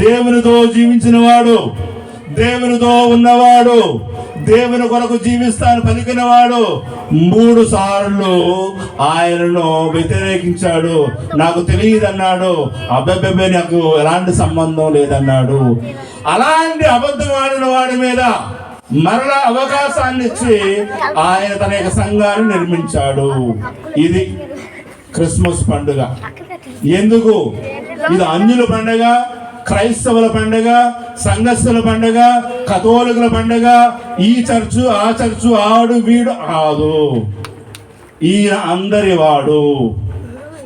Speaker 1: దేవునితో జీవించిన వాడు, దేవునితో ఉన్నవాడు, దేవుని కొరకు జీవిస్తాను పలికినవాడు 3 సార్లు ఆయనను వ్యతిరేకించాడు. నాకు తెలియదన్నాడు, అబ్బెబ్బెబ్బే నాకు ఎలాంటి సంబంధం లేదన్నాడు. అలాంటి అబద్ధం ఆడిన వాడి మీద మరలా అవకాశాన్ని ఇచ్చి ఆయన తన యొక్క సంఘాన్ని నిర్మించాడు. ఇది క్రిస్మస్ పండుగ. ఎందుకు? ఇది అన్యుల పండుగ, క్రైస్తవుల పండుగ, సంఘస్థుల పండుగ, కథోలికుల పండుగ. ఈ చర్చు ఆ చర్చు, ఆడు వీడు కాదు. ఈయన అందరి వాడు.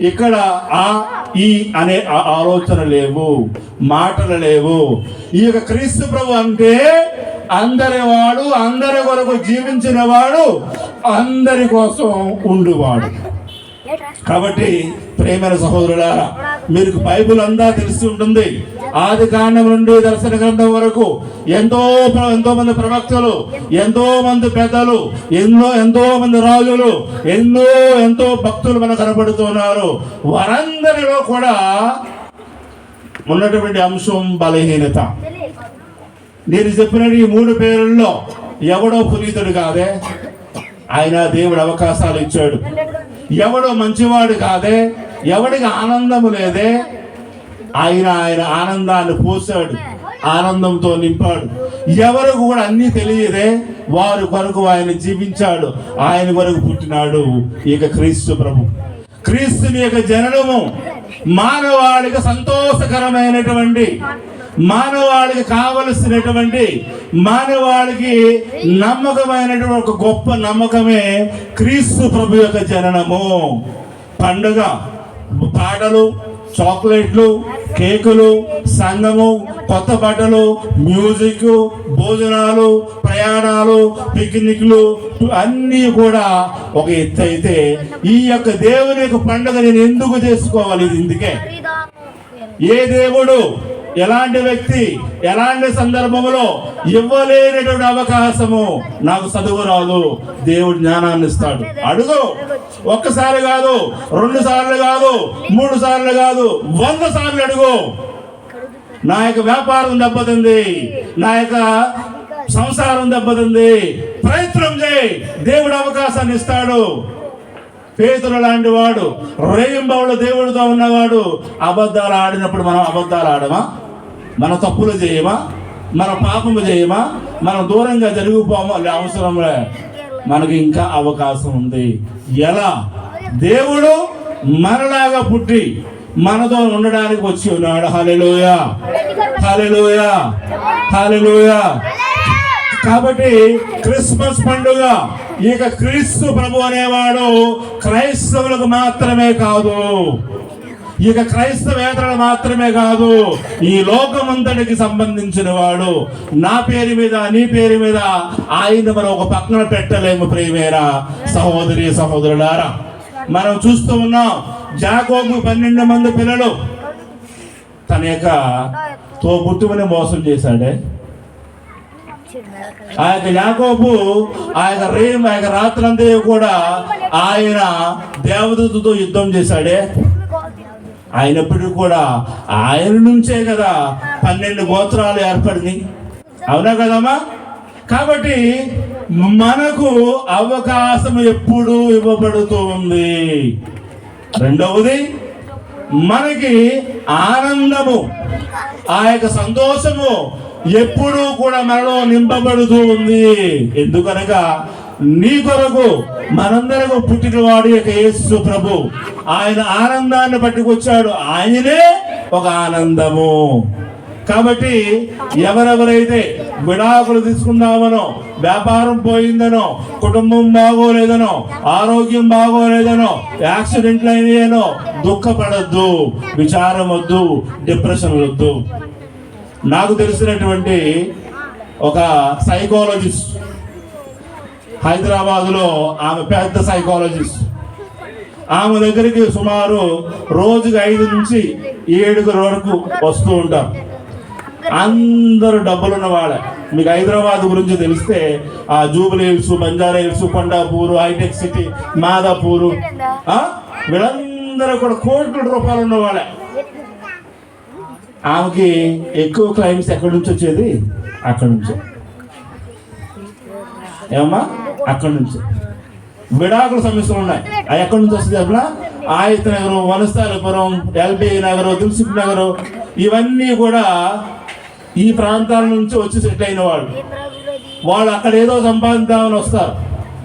Speaker 1: ఇక్కడ ఆ ఈ అనే ఆలోచన లేవు, మాటలు లేవు. ఈ యొక్క క్రీస్తు ప్రభు అంటే అందరి వాడు, అందరి కొరకు జీవించిన వాడు, అందరి కోసం ఉండువాడు. కాబట్టి ప్రేమైన సహోదరులారా, మీకు బైబిల్ అంతా తెలిసి ఉంటుంది. ఆది కాండం నుండి దర్శన గ్రంథం వరకు ఎంతో మంది ప్రవక్తలు, ఎంతో మంది పెద్దలు, ఎంతో మంది రాజులు, ఎంతో భక్తులు మనకు కనబడుతున్నారు. వారందరిలో కూడా ఉన్నటువంటి అంశం బలహీనత. నేను చెప్పిన ఈ 3 పేరుల్లో ఎవడో పునీతుడు కాదే, ఆయన దేవుడు అవకాశాలు ఇచ్చాడు. ఎవడో మంచివాడు కాదే, ఎవడికి ఆనందము లేదే, ఆయన ఆనందాన్ని పోసాడు, ఆనందంతో నింపాడు. ఎవరు కూడా అన్నీ తెలియదే, వారి కొరకు ఆయన జీవించాడు, ఆయన కొరకు పుట్టినాడు ఇక క్రీస్తు ప్రభు. క్రీస్తుని యొక్క జననము మానవాళికి సంతోషకరమైనటువంటి, మానవాళికి కావలసినటువంటి, మానవాళికి నమ్మకమైనటువంటి ఒక గొప్ప నమ్మకమే క్రీస్తు ప్రభు యొక్క జననము. పండుగ, పాటలు, చాక్లెట్లు, కేకులు, సంగము, కొత్త బట్టలు, మ్యూజిక్, భోజనాలు, ప్రయాణాలు, పిక్నిక్లు అన్నీ కూడా ఒక ఎత్తు అయితే, ఈ యొక్క దేవుని యొక్క పండుగ నేను ఎందుకు చేసుకోవాలి? ఇది ఇందుకే. ఏ దేవుడు ఎలాంటి వ్యక్తి ఎలాంటి సందర్భంలో ఇవ్వలేనటువంటి అవకాశము? నాకు చదువు రాదు, దేవుడు జ్ఞానాన్ని ఇస్తాడు. అడుగు. ఒక్కసారి కాదు, 2 సార్లు కాదు, 3 సార్లు కాదు, 100 సార్లు అడుగు. నా యొక్క వ్యాపారం దెబ్బతింది, నా యొక్క సంసారం దెబ్బతింది, ప్రయత్నం చేయి, దేవుడు అవకాశాన్ని ఇస్తాడు. పేతురు లాంటి వాడు, రేయింబవళ్ళు దేవుడితో ఉన్నవాడు, అబద్ధాలు ఆడినప్పుడు మనం అబద్ధాలు ఆడమా? మన తప్పులు చేయమా, మన పాపము చేయమా, మనం దూరంగా జరిగిపోమా? అవసరంలే, మనకి ఇంకా అవకాశం ఉంది. ఎలా? దేవుడు మనలాగా పుట్టి మనతో ఉండడానికి వచ్చి ఉన్నాడు. హల్లెలూయా, హల్లెలూయా, హల్లెలూయా. కాబట్టి క్రిస్మస్ పండుగ ఇక క్రీస్తు ప్రభు అనేవాడు క్రైస్తవులకు మాత్రమే కాదు, ఇక క్రైస్తవేతరులు మాత్రమే కాదు, ఈ లోకమంతటికి సంబంధించిన వాడు. నా పేరు మీద, నీ పేరు మీద ఆయన మనం ఒక పక్కన పెట్టలేము. ప్రియమైన సహోదరి సహోదరులారా, మనం చూస్తూ ఉన్నాం, యాకోబు 12 మంది పిల్లలు తన యొక్క తోబుట్టువుని మోసం చేశాడే. ఆ యొక్క యాకోబు ఆ యొక్క రాత్రంతా కూడా ఆయన దేవదూతతో యుద్ధం చేశాడే. అయినప్పటికీ కూడా ఆయన నుంచే కదా 12 గోత్రాలు ఏర్పడింది. అవునా కదమ్మా? కాబట్టి మనకు అవకాశం ఎప్పుడు ఇవ్వబడుతూ ఉంది. రెండవది, మనకి ఆనందము, ఆ యొక్క సంతోషము ఎప్పుడూ కూడా మనలో నింపబడుతూ ఉంది. ఎందుకనగా నీ కొరకు మనందరకు పుట్టినవాడు యొక్క యేసు ప్రభు. ఆయన ఆనందాన్ని పట్టుకొచ్చాడు. ఆయనే ఒక ఆనందము. కాబట్టి ఎవరెవరైతే విడాకులు తీసుకుందామనో, వ్యాపారం పోయిందనో, కుటుంబం బాగోలేదనో, ఆరోగ్యం బాగోలేదనో, యాక్సిడెంట్లు అయినాయనో దుఃఖపడద్దు, విచారం వద్దు, డిప్రెషన్ వద్దు. నాకు తెలిసినటువంటి ఒక సైకాలజిస్ట్, హైదరాబాదులో ఆమె పెద్ద సైకాలజిస్ట్. ఆమె దగ్గరికి సుమారు రోజుకి 5 నుంచి 7 వరకు వస్తూ ఉంటారు. అందరూ డబ్బులున్న వాళ్ళే. మీకు హైదరాబాద్ గురించి తెలిస్తే ఆ జూబిలీ హిల్స్, బంజారా హిల్స్, కొండాపూరు, హైటెక్ సిటీ, మాదాపూరు, వీళ్ళందరూ కూడా కోట్ల రూపాయలు ఉన్న వాళ్ళే. ఆమెకి ఎక్కువ క్లైమ్స్ ఎక్కడి నుంచి వచ్చేది? అక్కడి నుంచి. ఏమమ్మా? అక్కడి నుంచి. విడాకుల సమస్యలు ఉన్నాయి. అవి ఎక్కడి నుంచి వస్తుంది? అట్లా ఆయత్ నగరం, వనస్థానపురం, ఎల్బీ నగరం, దిల్సుఖ్ నగరం, ఇవన్నీ కూడా ఈ ప్రాంతాల నుంచి వచ్చి సెటిల్ అయిన వాళ్ళు అక్కడ ఏదో సంపాదిద్దామని వస్తారు.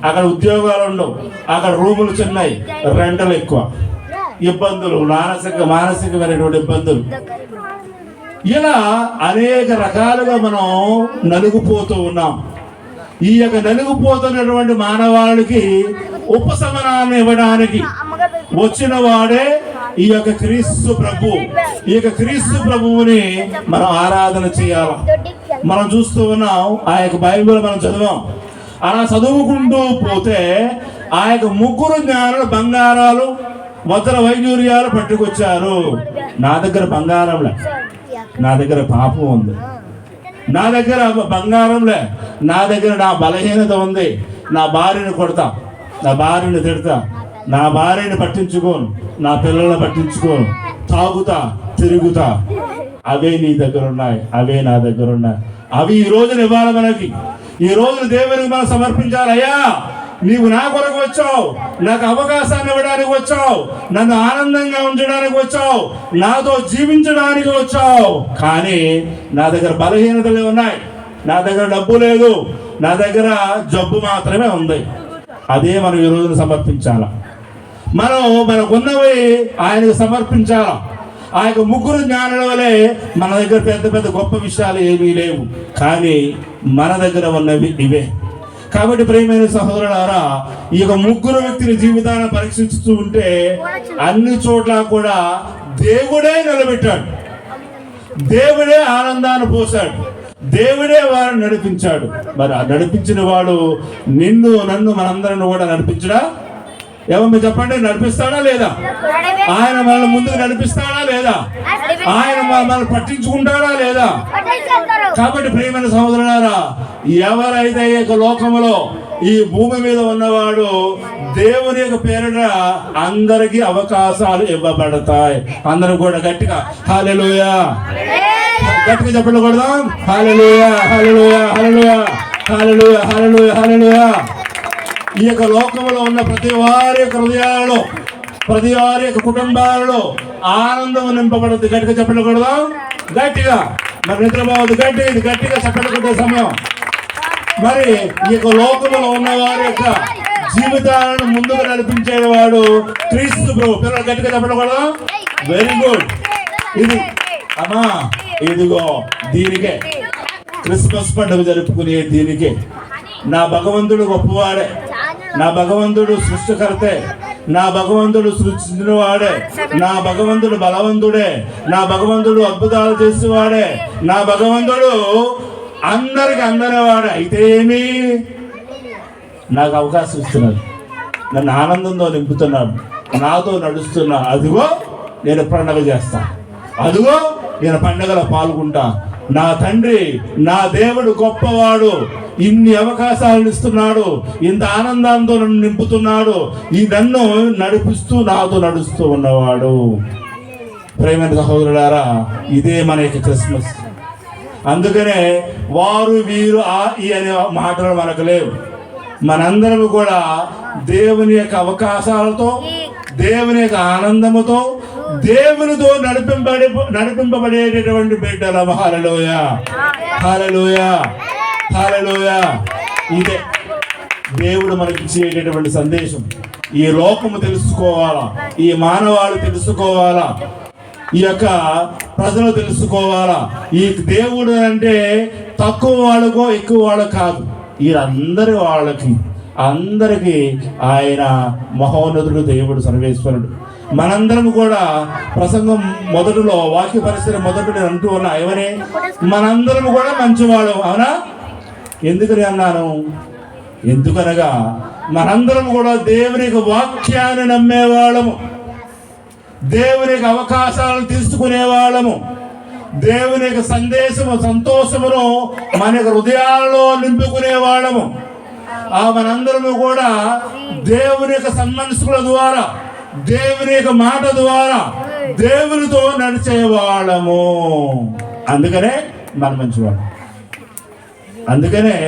Speaker 1: అక్కడ ఉద్యోగాలు ఉండవు, అక్కడ రూములు చిన్నవి, రెంటలు ఎక్కువ, ఇబ్బందులు, మానసికమైనటువంటి ఇబ్బందులు, ఇలా అనేక రకాలుగా మనం నలుగుపోతూ ఉన్నాం. ఈ యొక్క నలుగుపోతున్నటువంటి మానవాళికి ఉపశమనాన్ని ఇవ్వడానికి వచ్చిన వాడే ఈ యొక్క క్రీస్తు ప్రభు. ఈ యొక్క క్రీస్తు ప్రభువుని మనం ఆరాధన చేయాలి. మనం చూస్తూ ఉన్నాం, ఆ యొక్క బైబిల్ మనం చదివాం. అలా చదువుకుంటూ పోతే ఆ యొక్క 3 జ్ఞానులు బంగారాలు, వజ్ర వైడూర్యాలు పట్టుకొచ్చారు. నా దగ్గర బంగారంలే, నా దగ్గర పాపం ఉంది. నా దగ్గర బంగారంలే, నా దగ్గర నా బలహీనత ఉంది. నా భార్యను కొడతా, నా భార్యను తిడతా, నా భార్యను పట్టించుకోను, నా పిల్లలను పట్టించుకోను, తాగుతా, తిరుగుతా. అవే నీ దగ్గర ఉన్నాయి, అవే నా దగ్గర ఉన్నాయి. అవి ఈ రోజున ఇవ్వాలి మనకి. ఈ రోజున దేవునికి మనం సమర్పించాలి. అయ్యా, నీవు నా కొరకు వచ్చావు, నాకు అవకాశాన్ని ఇవ్వడానికి వచ్చావు, నన్ను ఆనందంగా ఉంచడానికి వచ్చావు, నాతో జీవించడానికి వచ్చావు. కానీ నా దగ్గర బలహీనతలు ఉన్నాయి, నా దగ్గర డబ్బు లేదు, నా దగ్గర జబ్బు మాత్రమే ఉంది. అదే మనం ఈ రోజున సమర్పించాల. మనం మనకున్నవి ఆయనకు సమర్పించాల. ఆ యొక్క 3 జ్ఞానుల వలె మన దగ్గర పెద్ద పెద్ద గొప్ప విషయాలు ఏమీ లేవు, కానీ మన దగ్గర ఉన్నవి ఇవే. కాబట్టి ప్రియమైన సహోదరులారా, ఈ యొక్క 3 వ్యక్తుల జీవితాన్ని పరీక్షిస్తూ ఉంటే అన్ని చోట్ల కూడా దేవుడే నిలబెట్టాడు, దేవుడే ఆనందాన్ని పోశాడు, దేవుడే వారిని నడిపించాడు. మరి ఆ నడిపించిన వాడు నిన్ను, నన్ను, మనందరిని కూడా నడిపించడా? ఏమన్నా చెప్పండి, నడిపిస్తాడా లేదా? ఆయన మనల్ని ముందుకు నడిపిస్తాడా లేదా? ఆయన మనల్ని పట్టించుకుంటాడా లేదా? కాబట్టి ప్రియమైన సహోదరులారా, ఎవరైతే ఈ యొక్క లోకములో, ఈ భూమి మీద ఉన్నవాడు, దేవుని యొక్క పేరిట అందరికీ అవకాశాలు ఇవ్వబడతాయి. అందరూ కూడా గట్టిగా హల్లెలూయా, గట్టిగా చెప్పకూడదాం. హల్లెలూయా, హల్లెలూయా, హల్లెలూయా, హల్లెలూయా, హల్లెలూయా, హల్లెలూయా. ఈ యొక్క లోకంలో ఉన్న ప్రతి వారి యొక్క హృదయాలలో, ప్రతి వారి యొక్క కుటుంబాలలో ఆనందం నింపబడుతుంది. గట్టిగా చెప్పకూడదాం. గట్టిగా మరి నిద్రపోవద్దు, గట్టిగా చప్పట్లు కొట్టే సమయం. మరి ఈ యొక్క లోకంలో ఉన్న వారి యొక్క జీవితాలను ముందుకు నడిపించేవాడు క్రీస్తు ప్రభు. పిల్లలు గట్టిగా చెప్పడం కూడా వెరీ గుడ్. ఇది అమ్మా, ఇదిగో దీనికే క్రిస్మస్ పండుగ జరుపుకునే దీనికే. నా భగవంతుడు గొప్పవాడే, నా భగవంతుడు సృష్టికర్తే, నా భగవంతుడు సృష్టించిన వాడే, నా భగవంతుడు బలవంతుడే, నా భగవంతుడు అద్భుతాలు చేసేవాడే, నా భగవంతుడు అందరికి అందరివాడే. అయితే ఏమి, నాకు అవకాశం ఇస్తున్నాడు, నన్ను ఆనందంతో నింపుతున్నాడు, నాతో నడుస్తున్నాడు. అదిగో నేను పండగ చేస్తా, అదిగో నేను పండగలో పాల్గొంటా. నా తండ్రి, నా దేవుడు గొప్పవాడు, ఇన్ని అవకాశాలను ఇస్తున్నాడు, ఇంత ఆనందంతో నన్ను నింపుతున్నాడు, ఈ నన్ను నడిపిస్తూ నాతో నడుస్తూ ఉన్నవాడు. ప్రేమైన సహోదరులారా, ఇదే మన యొక్క క్రిస్మస్. అందుకనే వారు వీరు ఆ ఈ అనే మాటలు మనకు లేవు. మనందరం కూడా దేవుని యొక్క అవకాశాలతో, దేవుని యొక్క ఆనందముతో, దేవునితో నడిపింపబడేటటువంటి బిడ్డలు. హల్లెలూయా, హల్లెలూయా, హల్లెలూయా. ఇదే దేవుడు మనకి ఇచ్చేటటువంటి సందేశం. ఈ లోకము తెలుసుకోవాలా, ఈ మానవాళి తెలుసుకోవాలా, ఈ యొక్క ప్రజలు తెలుసుకోవాలా. ఈ దేవుడు అంటే తక్కువ వాళ్ళకో ఎక్కువ వాళ్ళకు కాదు, వీరందరి వాళ్ళకి అందరికీ ఆయన మహోన్నతుడు, దేవుడు, సర్వేశ్వరుడు. మనందరం కూడా ప్రసంగం మొదటిలో, వాక్య పరిస్థితి మొదటి నేను అంటూ ఉన్నా ఏమని, మనందరం కూడా మంచివాడు. అవునా? ఎందుకని అన్నాను? ఎందుకనగా మనందరం కూడా దేవుని యొక్క వాక్యాన్ని నమ్మేవాళ్ళము, దేవుని యొక్క అవకాశాలను తీసుకునేవాళ్ళము, దేవుని యొక్క సందేశము, సంతోషమును మన యొక్క హృదయాల్లో నింపుకునేవాళ్ళము. మనందరము కూడా దేవుని యొక్క సన్మనస్కుల ద్వారా, దేవుని యొక్క మాట ద్వారా దేవునితో నడిచేవాళ్ళము. అందుకనే మన మంచివాడు, అందుకనే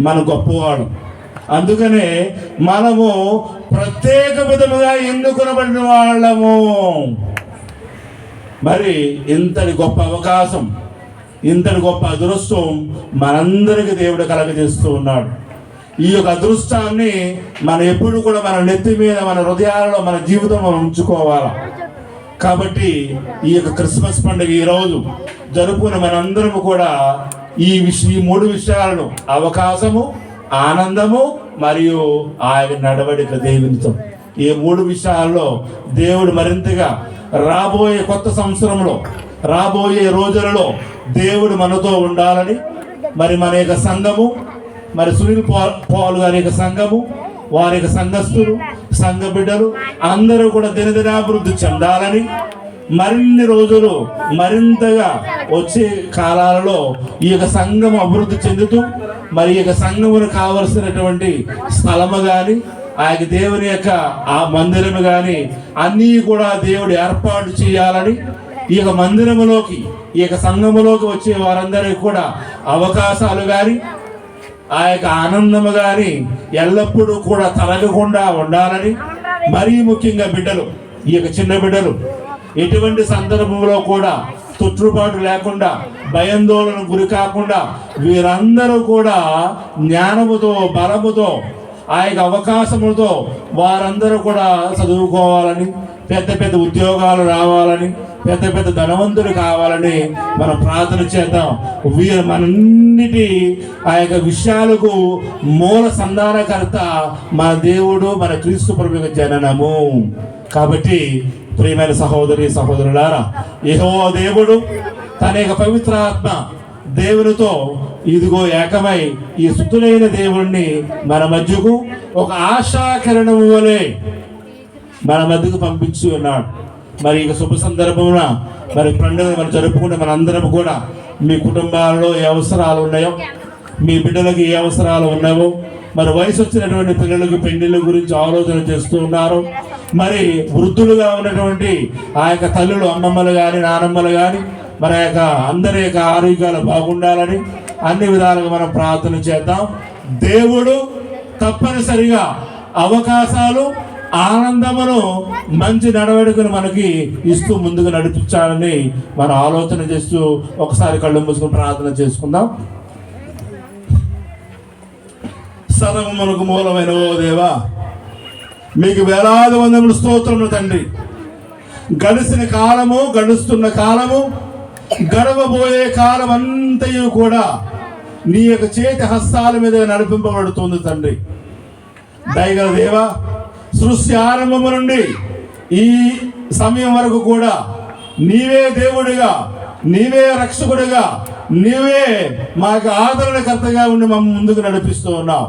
Speaker 1: మన గొప్పవాడు, అందుకనే మనము ప్రత్యేక విధముగా ఎన్నుకొనబడిన వాళ్ళము. మరి ఇంతటి గొప్ప అవకాశం, ఇంతటి గొప్ప అదృష్టం మనందరికీ దేవుడు కలగజేస్తూ ఉన్నాడు. ఈ యొక్క అదృష్టాన్ని మనం ఎప్పుడు కూడా మన నెత్తి మీద, మన హృదయాలలో, మన జీవితం మనం ఉంచుకోవాలి. కాబట్టి ఈ యొక్క క్రిస్మస్ పండుగ ఈరోజు జరుపుకున్న మనందరము కూడా ఈ మూడు విషయాలను, అవకాశము, ఆనందము మరియు ఆయన నడవడిక దేవునితో, ఈ మూడు విషయాల్లో దేవుడు మరింతగా రాబోయే కొత్త సంవత్సరంలో, రాబోయే రోజులలో దేవుడు మనతో ఉండాలని, మరి మన యొక్క సంఘము, మరి సునీల్ పాల్ గారి యొక్క సంఘము, వారి యొక్క సంఘస్థులు, సంఘ బిడ్డలు అందరూ కూడా దినదినాభివృద్ధి చెందాలని, మరిన్ని రోజులు మరింతగా వచ్చే కాలాలలో ఈ యొక్క సంఘం అభివృద్ధి చెందుతూ, మరి ఈ యొక్క సంఘమును కావలసినటువంటి స్థలము కానీ, ఆ యొక్క దేవుని యొక్క ఆ మందిరము కానీ అన్నీ కూడా దేవుడు ఏర్పాటు చేయాలని, ఈ యొక్క మందిరములోకి, ఈ యొక్క సంఘములోకి వచ్చే వారందరికీ కూడా అవకాశాలు కానీ, ఆ యొక్క ఆనందము కానీ ఎల్లప్పుడూ కూడా తరగకుండా ఉండాలని, మరీ ముఖ్యంగా బిడ్డలు, ఈ యొక్క చిన్న బిడ్డలు ఎటువంటి సందర్భంలో కూడా తొట్టుబాటు లేకుండా, భయాందోళన గురి కాకుండా వీరందరూ కూడా జ్ఞానముతో, బలముతో, ఆ యొక్క అవకాశములతో వారందరూ కూడా చదువుకోవాలని, పెద్ద పెద్ద ఉద్యోగాలు రావాలని, పెద్ద పెద్ద ధనవంతులు కావాలని మనం ప్రార్థన చేద్దాం. మనందరి ఆ యొక్క విషయాలకు మూల సంధానకర్త మన దేవుడు, మన క్రీస్తు ప్రభు యొక్క జననము. కాబట్టి ప్రియమైన సహోదరి సహోదరులారా, యెహోవా దేవుడు తన యొక్క పవిత్రాత్మ దేవునితో ఇదిగో ఏకమై ఈ స్తుతులైన దేవుణ్ణి మన మధ్యకు ఒక ఆశాకిరణము వలె మన మధ్యకు పంపించి ఉన్నాడు. మరి ఇక శుభ సందర్భమున మరి పండుగ మనం జరుపుకుంటే మనందరం కూడా మీ కుటుంబాలలో ఏ అవసరాలు ఉన్నాయో, మీ బిడ్డలకు ఏ అవసరాలు ఉన్నాయో, మరి వయసు వచ్చినటువంటి పిల్లలకు పెళ్లిళ్ళ గురించి ఆలోచన చేస్తూ ఉన్నారు. మరి వృద్ధులుగా ఉన్నటువంటి ఆ యొక్క తల్లులు, అమ్మమ్మలు కానీ, నానమ్మలు కానీ, మన యొక్క అందరి యొక్క ఆరోగ్యాలు బాగుండాలని అన్ని విధాలుగా మనం ప్రార్థన చేద్దాం. దేవుడు తప్పనిసరిగా అవకాశాలు, ఆనందమును, మంచి నడవడికను మనకి ఇస్తూ ముందుకు నడిపించాలని మనం ఆలోచన చేస్తూ ఒకసారి కళ్ళు మూసుకుని ప్రార్థన చేసుకుందాం. సర్వమునకు మూలమైన ఓ దేవా, మీకు వేలాది వందములు స్తోత్రములు తండ్రి. గడిచిన కాలము, గడుస్తున్న కాలము, గడవబోయే కాలం అంతయు కూడా నీ యొక్క చేతి హస్తాల మీద నడిపింపబడుతుంది తండ్రి. దయగల దేవా, సృష్టి ఆరంభము నుండి ఈ సమయం వరకు కూడా నీవే దేవుడిగా, నీవే రక్షకుడిగా, నీవే మాకు ఆదరణకర్తగా ఉండి మమ్మల్ని ముందుకు నడిపిస్తూ ఉన్నావు.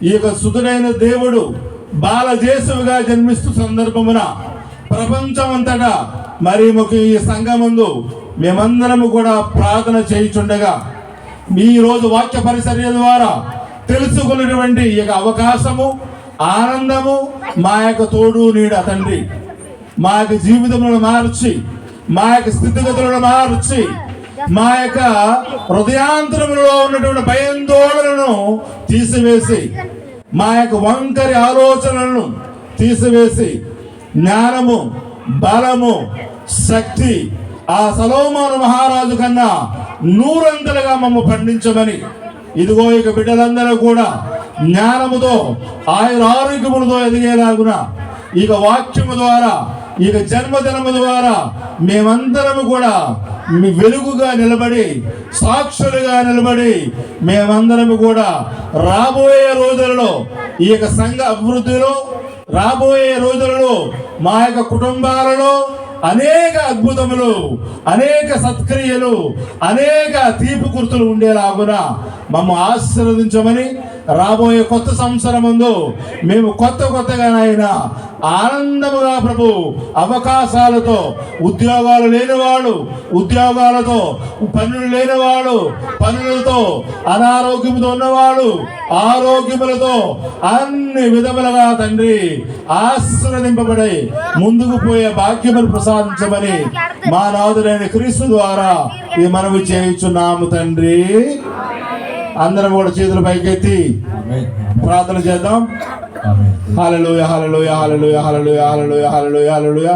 Speaker 1: ఈ యొక్క సుతుడైన దేవుడు బాలజేసుగా జన్మిస్తూ సందర్భమున ప్రపంచం అంతటా మరి ముఖ్య ఈ సంఘమందు మేమందరము కూడా ప్రార్థన చేయుచుండగా ఈ రోజు వాక్య పరిచర్య ద్వారా తెలుసుకున్నటువంటి ఈ యొక్క అవకాశము, ఆనందము మా యొక్క తోడు నీడ తండ్రి. మా యొక్క జీవితములను మార్చి, మా యొక్క స్థితిగతులను మార్చి, మా యొక్క హృదయాంతరములో ఉన్నటువంటి భయాందోళనను తీసివేసి, మా యొక్క వంకరి ఆలోచనలను తీసివేసి, జ్ఞానము, బలము, శక్తి ఆ సొలొమోను మహారాజు కన్నా నూరంతలుగా మమ్మ పండించమని, ఇదిగో ఇక బిడ్డలందరూ కూడా జ్ఞానముతో ఆరోగ్యములతో ఎదిగేలాగున ఇక వాక్యము ద్వారా, ఇక జన్మదినము ద్వారా మేమందరము కూడా మీ వెలుగుగా నిలబడి, సాక్షులుగా నిలబడి, మేమందరము కూడా రాబోయే రోజులలో ఈ యొక్క సంఘ అభివృద్ధిలో, రాబోయే రోజులలో మా యొక్క కుటుంబాలలో అనేక అద్భుతములు, అనేక సత్క్రియలు, అనేక తీపి గుర్తులు ఉండేలాగున మమ్మ ఆశీర్వదించమని, రాబోయే కొత్త సంవత్సరం ముందు మేము కొత్తగానైనా ఆనందముగా ప్రభు అవకాశాలతో, ఉద్యోగాలు లేనివాడు ఉద్యోగాలతో, పనులు లేనివాడు పనులతో, అనారోగ్యంతో ఉన్నవాడు ఆరోగ్యములతో, అన్ని విధములుగా తండ్రి ఆశీర్వదింపబడి ముందుకు పోయే భాగ్యములు ప్రసాదించమని మా నాథుడైన క్రీస్తు ద్వారా ఈ మనవి చేయుచున్నాము తండ్రి. అందరం కూడా చేతులు పైకెత్తి ప్రార్థన చేద్దాం. హల్లెలూయా, హల్లెలూయా, హల్లెలూయా, హల్లెలూయా, హల్లెలూయా, హల్లెలూయా, హల్లెలూయా.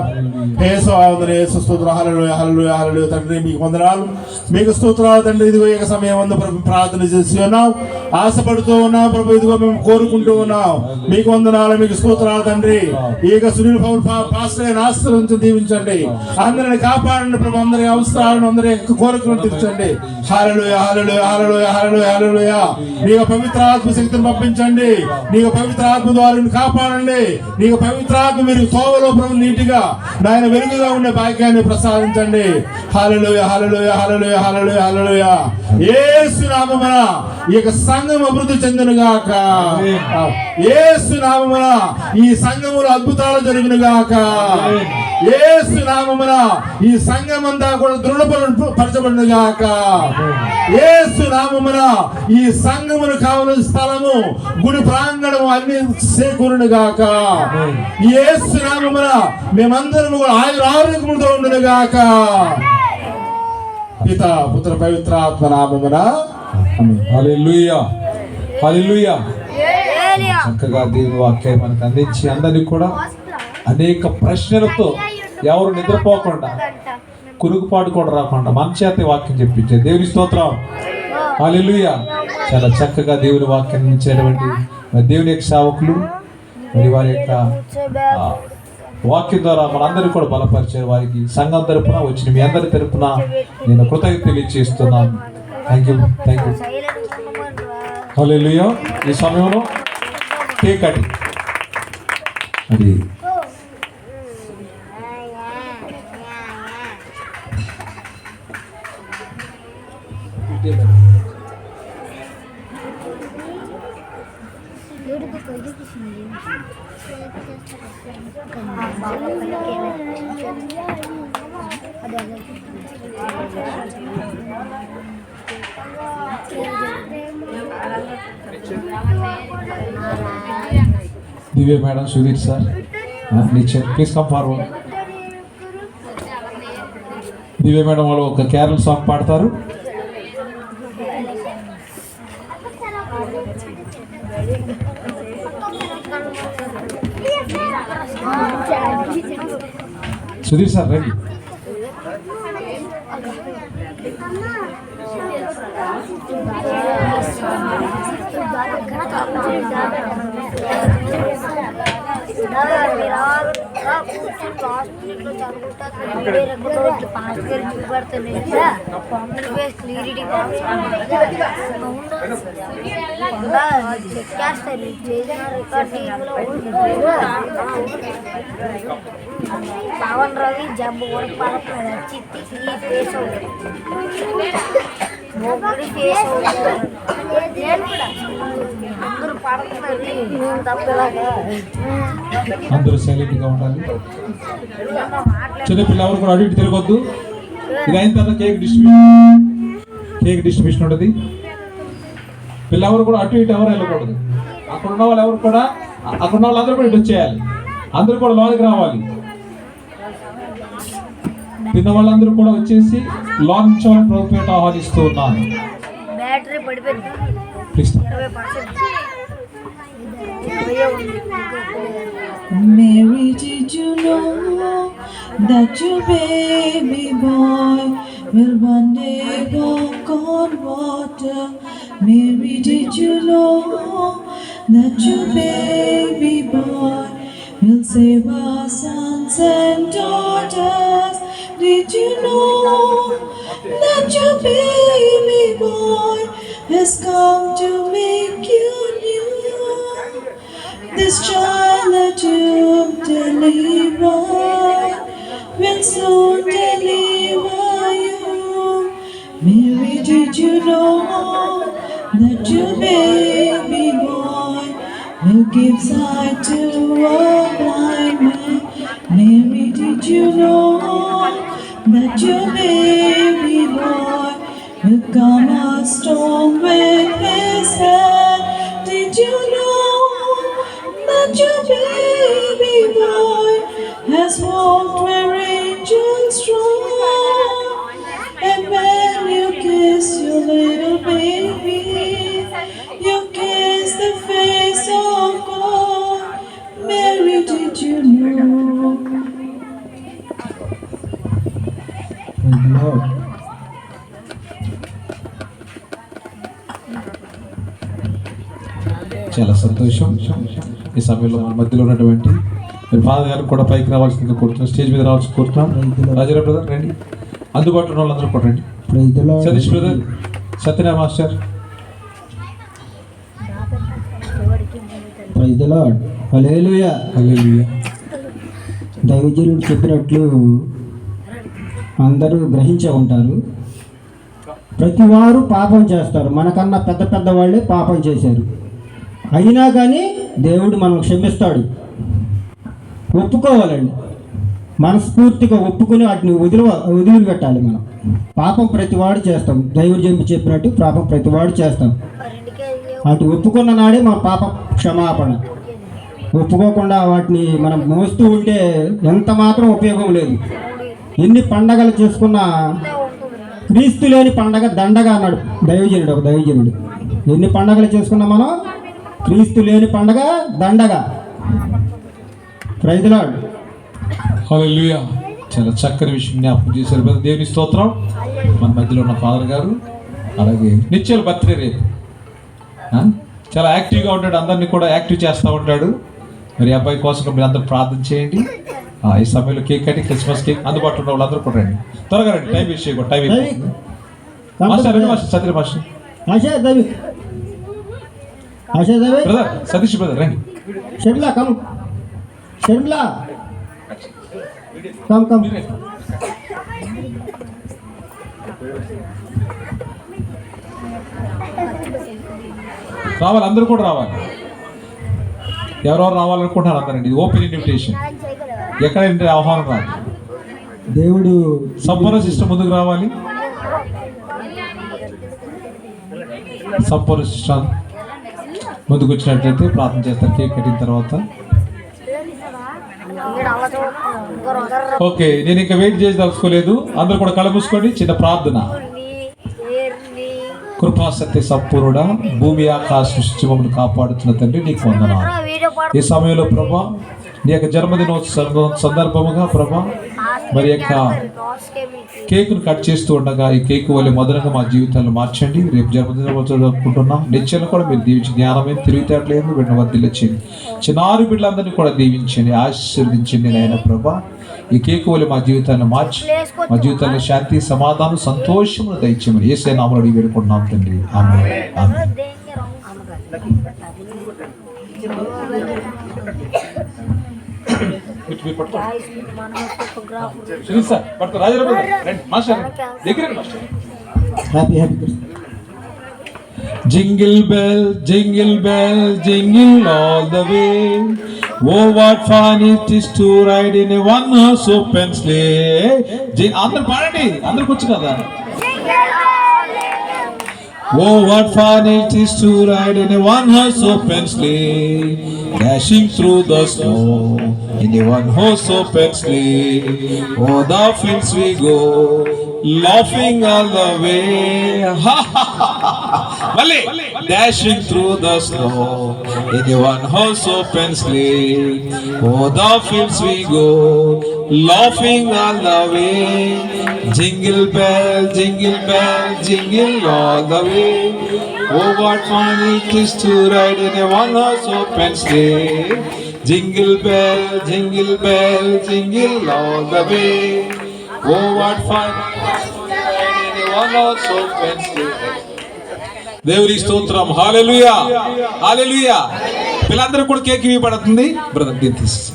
Speaker 1: యేసు ఆరాధన, యేసు స్తోత్రం. హల్లెలూయా, హల్లెలూయా, హల్లెలూయా. తండ్రి మీకు వందనాలు, మీకు స్తోత్రాలు తండ్రి. ఇదిగో ఈ సమయం అందు ప్రభు ప్రార్థన చేసి ఉన్నాం, ఆశపడుతూ ఉన్నాం ప్రభు. ఇదిగో మేము కోరుకుంటూ ఉన్నాం. మీకు వందనాలు, మీకు స్తోత్రాలు తండ్రి. ఈ సునీల్ పౌల్ పాస్టర్ ఆశ్రయించి దీవించండి, అందరిని కాపాడండి ప్రభు. అందరి అవసరాలను, అందరి కోరికలను తీర్చండి. హల్లెలూయా, హల్లెలూయా, హల్లెలూయా, హల్లెలూయా, హల్లెలూయా. నీ పవిత్ర ఆత్మ శక్తిని పంపించండి, నీ పవిత్ర ఆత్మ ద్వారా కాపాడండి. నీ పవిత్ర ఆత్మ మీరు తోవలో ప్రభు నీటిగా నాయన వెలుగుగా ఉండే భాగ్యాన్ని ప్రసాదించండి. హల్లెలూయా, హల్లెలూయా, హల్లెలూయా, హల్లెలూయా, హల్లెలూయా. యేసు నామమున ఈ యొక్క సంఘం అభివృద్ధి చెందునుగాక. యేసు నామమున ఈ సంఘములో అద్భుతాలు జరుగునుగాక. యేసు నామమున ఈ సంఘం అంతా కూడా దృఢపరచబడునుగాక. యేసు నామమున ఈ సంఘమును కావలసిన స్థలము, గుడి ప్రాంగణము అన్ని చేకూరునుగాక. యేసు నామమున మేమందరము కూడా ఆరోగ్యముతో ఉండునుగాక. పితా, పుత్ర, పవిత్ర ఆత్మ నామమున
Speaker 3: హల్లెలూయా, హల్లెలూయా. చక్కగా దేవుని వాక్యాన్ని మనకు అందించి అందరినీ కూడా అనేక ప్రశ్నలతో ఎవరు నిద్రపోకుండా, కురుగుపాటు కూడా రాకుండా మన చేత వాక్యం చెప్పించే దేవుని స్తోత్రం. హల్లెలూయా. చాలా చక్కగా దేవుని వాక్యం ఇచ్చేటువంటి దేవుని యొక్క సేవకులు మరి వారి యొక్క వాక్యం ద్వారా మనందరూ కూడా బలపరిచే వారికి సంఘం తరపున వచ్చిన మీ అందరి తరపున నేను కృతజ్ఞత తెలియజేస్తున్నాను. Thank you, thank you. Hallelujah. ఈ సమయంలో కేక్ కటింగ్ అది Divya madam, Sudheer sir, please come forward. Divya madam వాళ్ళు ఒక కేరళ సాంగ్ పాడతారు.
Speaker 4: Yeah.
Speaker 3: సుధీర్ సార్ రండి.
Speaker 4: పవన్ రవి జబ్బు వరకు పడుతుంది చిత్తి ఈ ఫేస్ మొగ్గుడి ఫేస్ అందరూ పడుతున్నది తప్పలాగా
Speaker 3: అందరూ సైలెంట్గా ఉండాలి. చిన్నపిల్ల ఎవరు కూడా అటు ఇటు తిరగొద్దు. ఇది అయిన తర్వాత కేక్ డిస్ట్రిబ్యూషన్ ఉంటుంది. పిల్ల ఎవరు కూడా అటు ఇటు ఎవరు వెళ్ళకూడదు. అక్కడ ఉన్న వాళ్ళు ఎవరు కూడా అక్కడ ఉన్న వాళ్ళందరూ కూడా ఇటు వచ్చేయాలి. అందరూ కూడా లోనికి రావాలి. తిన్న వాళ్ళందరూ కూడా వచ్చేసి లాంగ్ నుంచి ప్రభుత్వం ఆహ్వానిస్తూ ఉన్నాను.
Speaker 4: బ్యాటరీ పడిపోయింది
Speaker 3: please.
Speaker 4: 20%.
Speaker 5: Mary, did you know that your baby boy will one day walk on water? Mary, did you know that your baby boy will save our sons and daughters? Did you know that your baby boy has come to make you new? This child that you've delivered will soon deliver you. Mary, did you know that your baby boy will give sight to a blind man? Mary, did you know that your baby boy will calm a storm with his hand? Did you know that your baby boy has walked where angels trod? And when you kiss your little baby, you kiss the face of God. Mary, did you know?
Speaker 3: చాలా సంతోషం. ఈ సమయంలో మన మధ్యలో ఉన్నటువంటి మీరు father గారు కూడా పైకి రావాల్సిందిగా కోరుతున్నాం. స్టేజ్ మీద రావాల్సి కోరుతున్నాం. రాజారావు బ్రదర్ రండి. అందుబాటులో ఉన్న వాళ్ళందరూ కూడా రండి. Satish brother, Satyanarayana master.
Speaker 6: Praise the Lord. Hallelujah.
Speaker 3: Hallelujah.
Speaker 6: దైవజనుడు చెప్పినట్లు అందరూ గ్రహించే ఉంటారు. ప్రతి వారు పాపం చేస్తారు. మనకన్నా పెద్ద పెద్ద వాళ్ళే పాపం చేశారు. అయినా కానీ దేవుడు మనం క్షమిస్తాడు. ఒప్పుకోవాలండి. మనస్ఫూర్తిగా ఒప్పుకొని వాటిని వదిలిపెట్టాలి. మనం పాపం ప్రతివాడు చేస్తాం. దైవజనుడు చెప్పినట్టు పాపం ప్రతివాడు చేస్తాం. అటు ఒప్పుకున్న నాడే మన పాప క్షమాపణ. ఒప్పుకోకుండా వాటిని మనం మోస్తూ ఉంటే ఎంత మాత్రం ఉపయోగం లేదు. ఎన్ని పండగలు చేసుకున్నా క్రీస్తు లేని పండగ దండగా అన్నాడు దైవజనుడు. ఒక దైవజనుడు ఎన్ని పండగలు చేసుకున్నా మనం క్రీస్తు లేని పండగ దండగా. Praise the Lord.
Speaker 3: హల్లెలూయా. చాలా చక్కని విషయం జ్ఞాపకం చేశారు బ్రదర్. దేవుని స్తోత్రం. మన మధ్యలో ఉన్న ఫాదర్ గారు, అలాగే నిత్యాల బర్త్డే రేపు. చాలా యాక్టివ్గా ఉంటాడు. అందరినీ కూడా యాక్టివ్ చేస్తూ ఉంటాడు. మరి అబ్బాయి కోసం మీరు అందరూ ప్రార్థన చేయండి. ఈ సమయంలో కేక్ కట్టి క్రిస్మస్ కేక్ అందుబాటులో ఉన్న వాళ్ళందరూ కూడా రండి. త్వరగా రండి. టైం వేస్ట్ చేయకూడదు. టైం మాస్టర్ రండి. మాస్టర్ సత్య మాస్టర్. బ్రదర్ సతీష్ బ్రదర్ రండి.
Speaker 6: Sharmila come. Sharmila come come.
Speaker 3: రావాలి, అందరూ కూడా రావాలి. ఎవరెవరు రావాలనుకుంటున్నారు అందరండి. ఇది ఓపెన్ ఇన్విటేషన్. ఎక్కడంటే ఆహ్వానం రాదు.
Speaker 6: దేవుడు
Speaker 3: సంపూర్ణ సిస్టమ్ ముందుకు రావాలి. సంపూర్ణ సిస్టమ్ ముందుకు వచ్చినట్లయితే ప్రార్థన చేస్తారు కేక్ కట్టిన తర్వాత. ఓకే, నేను ఇంకా వెయిట్ చేసి తలుచుకోలేదు. అందరూ కూడా కళ్ళు మూసుకోండి. చిన్న ప్రార్థన. కృపా సత్య సంపూర్ణుడా, భూమి ఆకాశ సృష్టి మమ్మల్ని కాపాడుతున్న తండ్రి నీకు వందనాలు. ఈ సమయంలో ప్రభా నీ యొక్క జన్మదినోత్సవం సందర్భముగా ప్రభా మరి యొక్క కేకును కట్ చేస్తూ ఉండగా ఈ కేకు వల్ల మొదలుగా మా జీవితాలను మార్చండి. రేపు జన్మదిన జరుపుకుంటున్నాం. నిత్యాలను కూడా మీరు దీవించి జ్ఞానమైన తెలివితేటలేదు బిడ్డ వర్ధిల్లించండి. చిన్నారి బిడ్డలందరినీ కూడా దీవించండి, ఆశీర్వదించండి నాయన ప్రభా. ఈ కేకు వల్ల మా జీవితాన్ని మార్చి మా జీవితాన్ని శాంతి, సమాధానం, సంతోషమును దయచేయమని యేసయ్య నామములో అడిగి వేడుకుంటున్నాం తండ్రి. Amen. Amen.
Speaker 6: Happy happy
Speaker 3: Jingle bell, jingle all the way. Oh, what fun it is to ride in a one-horse open sleigh. అందరు పాడండి, అందరికి వచ్చు కదా. Oh, what fun it is to ride in a one-horse open sleigh, dashing through the snow in a one-horse open sleigh. Oh, the fields we go, laughing all the way. Ha ha ha ha. Mali, dashing through the snow in a one-horse open sleigh. Oh, the fields we go, laughing all the way. Jingle bell, jingle all the way. Oh, what fun it is to ride in a one-horse open sleigh. Jingle bell, jingle all the way. Oh, what fun it is to ride in a one-horse open sleigh. దేవుని స్తోత్రం. హల్లెలూయా, హల్లెలూయా. పిల్లలందరూ కూడా cake ఇవ్వబడుతుంది. Brother దీన్ని తీసేసి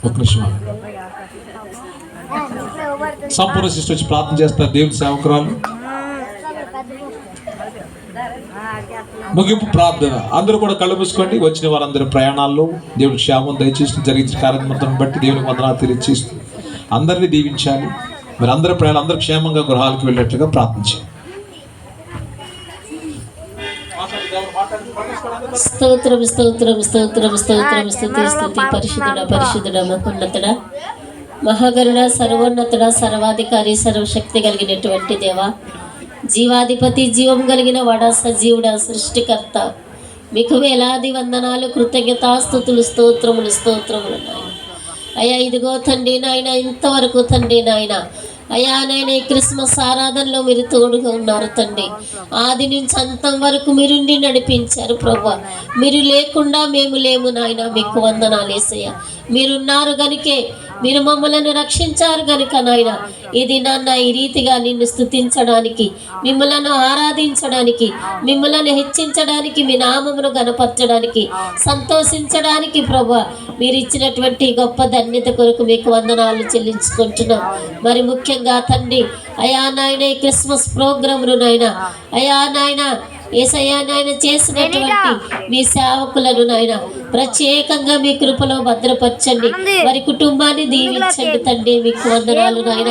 Speaker 3: ఒక నిమిషం సంపూర్ణ శిష్టు వచ్చి ప్రార్థన చేస్తారు. దేవుని సేవకురాలు ముగింపు ప్రార్థన. అందరూ కూడా కళ్ళు మూసుకోండి. వచ్చిన వారందరి ప్రయాణాల్లో దేవుని క్షేమం దయచేసి జరిగించిన కార్యక్రమం బట్టి దేవుని వందనాలు తెలియజేస్తూ అందరినీ దీవించాలి. మరి అందరి ప్రయాణం అందరూ క్షేమంగా గృహాలకు వెళ్ళేట్లుగా ప్రార్థించాలి.
Speaker 7: స్తోత్రం స్తోత్రం స్తోత్రం స్తోత్రం స్తుతి స్తుతి. పరిశుద్ధుడ మహోన్నతుడ మహాగరుడ సర్వోన్నతుడ సర్వాధికారి సర్వశక్తి కలిగినటువంటి దేవా, జీవాధిపతి, జీవం కలిగిన వాడ, సజీవుడ, సృష్టికర్త, మీకు వేలాది వందనాలు, కృతజ్ఞతాస్తుతులు, స్తోత్రములు నాయన. అయ్యా ఇదిగో తండ్రి నాయన, ఇంతవరకు తండ్రి నాయన అయ్యా నాయన ఈ క్రిస్మస్ ఆరాధనలో మీరు తోడుగా ఉన్నారు తండ్రి. ఆది నుంచి అంతం వరకు మీరుండి నడిపించారు ప్రభా. మీరు లేకుండా మేము లేము నాయన. మీకు వందనాలు యేసయ్య. మీరున్నారు గనుకే, మీరు మమ్మలను రక్షించారు గనుక నాయన ఇది నాన్న ఈ రీతిగా నిన్ను స్తుతించడానికి, మిమ్మలను ఆరాధించడానికి, మిమ్మలను హెచ్చించడానికి, మీ నామమును గణపరచడానికి, సంతోషించడానికి ప్రభా మీరు ఇచ్చినటువంటి గొప్ప ధన్యత కొరకు మీకు వందనాలు చెల్లించుకుంటున్నాం. మరి ముఖ్యంగా తండ్రి అయా నాయన ఈ క్రిస్మస్ ప్రోగ్రాంను నాయన అయా నాయన యేసయ్యా నాయన చేసినటువంటి మీ సేవకులను నాయన ప్రత్యేకంగా మీ కృపలో భద్రపరచండి. వారి కుటుంబాన్ని దీవించండి తండ్రి. మీకు వందనాలు నాయన.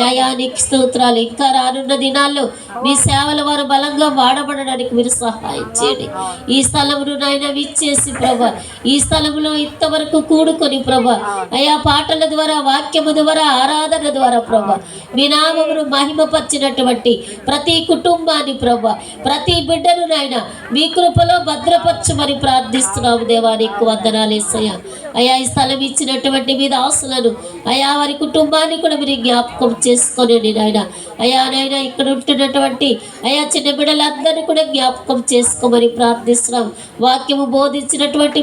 Speaker 7: అయా నీకు స్తోత్రాలు. ఇంకా రానున్న దినాల్లో మీ సేవల వారు బలంగా వాడబడడానికి మీరు సహాయం చేయండి. ఈ స్థలమును నాయన విచ్చేసి ప్రభా, ఈ స్థలంలో ఇంతవరకు కూడుకొని ప్రభా అయా పాటల ద్వారా, వాక్యము ద్వారా, ఆరాధన ద్వారా ప్రభా మీ నామమును మహిమపరిచినటువంటి ప్రతి కుటుంబాన్ని ప్రభా, ప్రతి బిడ్డను నాయన మీ కృపలో భద్రపరచమని ప్రార్థిస్తున్నాము దేవా. నీకు వందనాలు యేసయ్య. అయా ఈ స్థలం ఇచ్చినటువంటి మీ దాసులను అయా వారి కుటుంబాన్ని కూడా మీరు జ్ఞాపకం చేసుకోనండి నాయన. అయా నాయన ఇక్కడ ఉంటున్నటువంటి అయా చిన్న బిడ్డలందరినీ కూడా జ్ఞాపకం చేసుకోమని ప్రార్థిస్తున్నాం. వాక్యము బోధించినటువంటి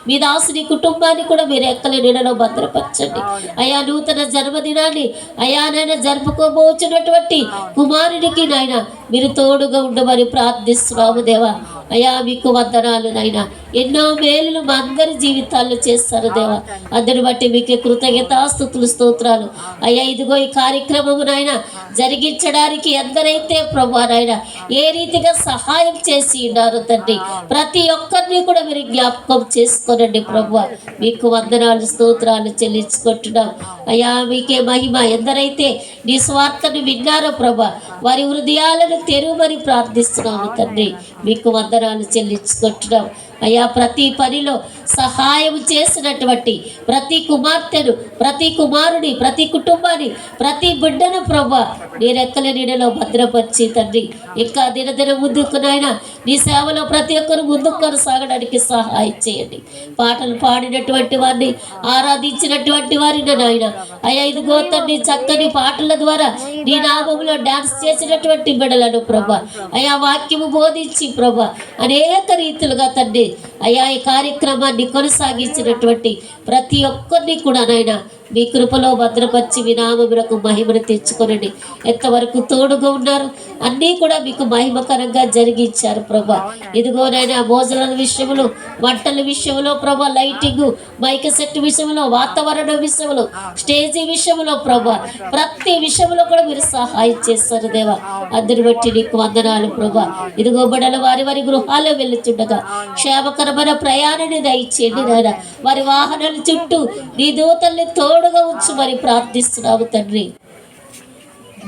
Speaker 7: మీ దాసుని కుటుంబాన్ని కూడా మీరు ఎక్కల నీడలో భద్రపరచండి. అయా నూతన జన్మదినాన్ని అయా నాయన జరుపుకోబోచున్నటువంటి కుమారునికి నాయన మీరు తోడుగా ఉండమని ప్రార్థిస్తున్నాము దేవా. అయా మీకు వందనాలు నాయన. ఎన్నో మేలులు మా అందరి జీవితాల్లో చేస్తారు దేవా. అందరిని బట్టి మీకే కృతజ్ఞతాస్తుతులు, స్తోత్రాలు. అయ్యా ఇదిగో ఈ కార్యక్రమము నాయన జరిగించడానికి ఎందరైతే ప్రభు నాయన ఏ రీతిగా సహాయం చేసి ఉన్నారు తండ్రి, ప్రతి ఒక్కరిని కూడా మీరు జ్ఞాపకం చేసుకోనండి ప్రభు. మీకు వందనాలు, స్తోత్రాలు చెల్లించుకుంటున్నాం. అయ్యా మీకే మహిమ. ఎందరైతే నీ స్వార్థను విన్నారో ప్రభు వారి హృదయాలను తెరువమని ప్రార్థిస్తున్నాము తండ్రి. మీకు వందనాలు చెల్లించుకుంటున్నాం. అయ్యా ప్రతి పనిలో సహాయం చేసినటువంటి ప్రతి కుమార్తెను, ప్రతి కుమారుని, ప్రతి కుటుంబాన్ని, ప్రతి బిడ్డను ప్రభా నీ రెక్కల నీడలో భద్రపరిచి తండ్రి ఇంకా దినదిన ముందుకునైనా నీ సేవలో ప్రతి ఒక్కరు ముందుకు కొనసాగడానికి సహాయం చేయండి. పాటలు పాడినటువంటి వారిని, ఆరాధించినటువంటి వారిని నాయన అయ్యా ఇదిగో తండ్రి చక్కని పాటల ద్వారా నీ నామములో డాన్స్ చేసినటువంటి బిడ్డలను ప్రభా అయ్యా వాక్యము బోధించి ప్రభా అనేక రీతులుగా తండ్రి అయ్యా ఈ కార్యక్రమాన్ని కొనసాగించినటువంటి ప్రతి ఒక్కరిని కూడా నాయన మీ కృపలో భద్రపరిచి మీ నామములకు మహిమను తెచ్చుకొనండి. ఎంతవరకు తోడుగా ఉన్నారు అన్నీ కూడా మీకు మహిమకరంగా జరిగించారు ప్రభా. ఇదిగోనైనా భోజనాల విషయంలో, వంటల విషయంలో ప్రభా, లైటింగ్, మైక్ సెట్ విషయంలో, వాతావరణం విషయంలో, స్టేజీ విషయంలో ప్రభా ప్రతి విషయంలో కూడా మీరు సహాయం చేస్తారు దేవా. అందరి బట్టి నీకు వందనాలు ప్రభా. ఇదిగో బిడ్డలు వారి వారి గృహాల్లో వెళ్తుండగా క్షేమకరమైన ప్రయాణాన్ని దయచేయండి నాయన. వారి వాహనాల చుట్టూ నీ దూతల్ని తోడుగా ఉంచి మరి ప్రార్థిస్తున్నాము తండ్రి.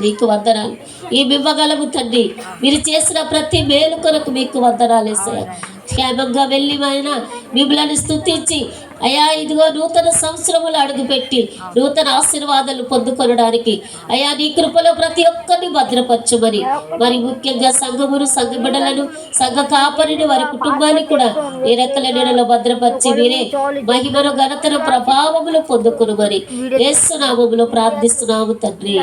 Speaker 7: మీకు వందనాలు ఈ మిమ్మగలము తండ్రి. మీరు చేసిన ప్రతి మేలు కొరకు మీకు వందనాలు వేసారు. క్షేమంగా వెళ్ళి ఆయన మిమ్మల్ని స్తుతించి అయ్యా ఇదిగో నూతన సంవత్సరములు అడుగుపెట్టి నూతన ఆశీర్వాదాలు పొందుకొనడానికి అయ్యా నీ కృపలో ప్రతి ఒక్కరిని భద్రపరచమని, మరి ముఖ్యంగా సంఘమును, సంఘ బిడ్డలను, సంఘ కాపరిని, వారి కుటుంబాన్ని కూడా నీ రెక్కల నీడలో భద్రపరిచి మీరే మహిమను, ఘనతను, ప్రభావములు పొందుకొనుమని యేసు నామములో ప్రార్థిస్తున్నాము తండ్రి.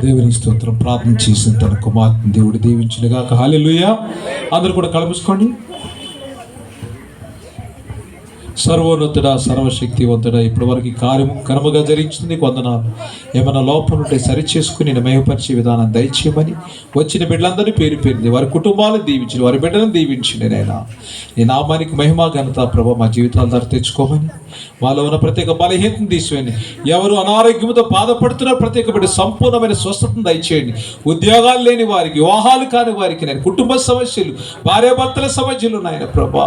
Speaker 3: దేవుని స్తోత్రం. ప్రార్థన చేసిన తన కుమార్తె దేవుడు దీవించునుగాక. హల్లెలూయా. అందరూ కూడా కలుపుకోండి. సర్వోన్నతుడా, సర్వశక్తివంతుడా, ఇప్పటి వరకు కార్యము ఘనముగా జరిగించింది నీకు వందనాలు. ఏమైనా లోపం ఉంటే సరిచేసుకుని నేను మహిమపరిచే విధానం దయచేయమని వచ్చిన బిడ్డలందరినీ పేరు పేరుంది వారి కుటుంబాలను దీవించి వారి బిడ్డలను దీవించింది నైనా. నీ నామానికి మహిమ ఘనత ప్రభావ మా జీవితాల ద్వారా తెచ్చుకోమని, వాళ్ళలో ఉన్న ప్రత్యేక బలహీనతను తీసివేయండి. ఎవరు అనారోగ్యంతో బాధపడుతున్న ప్రత్యేక బిడ్డ సంపూర్ణమైన స్వస్థతను దయచేయండి. ఉద్యోగాలు లేని వారికి, వివాహాలు కాని వారికి, నేను కుటుంబ సమస్యలు, భార్యాభర్తల సమస్యలు నాయన ప్రభా,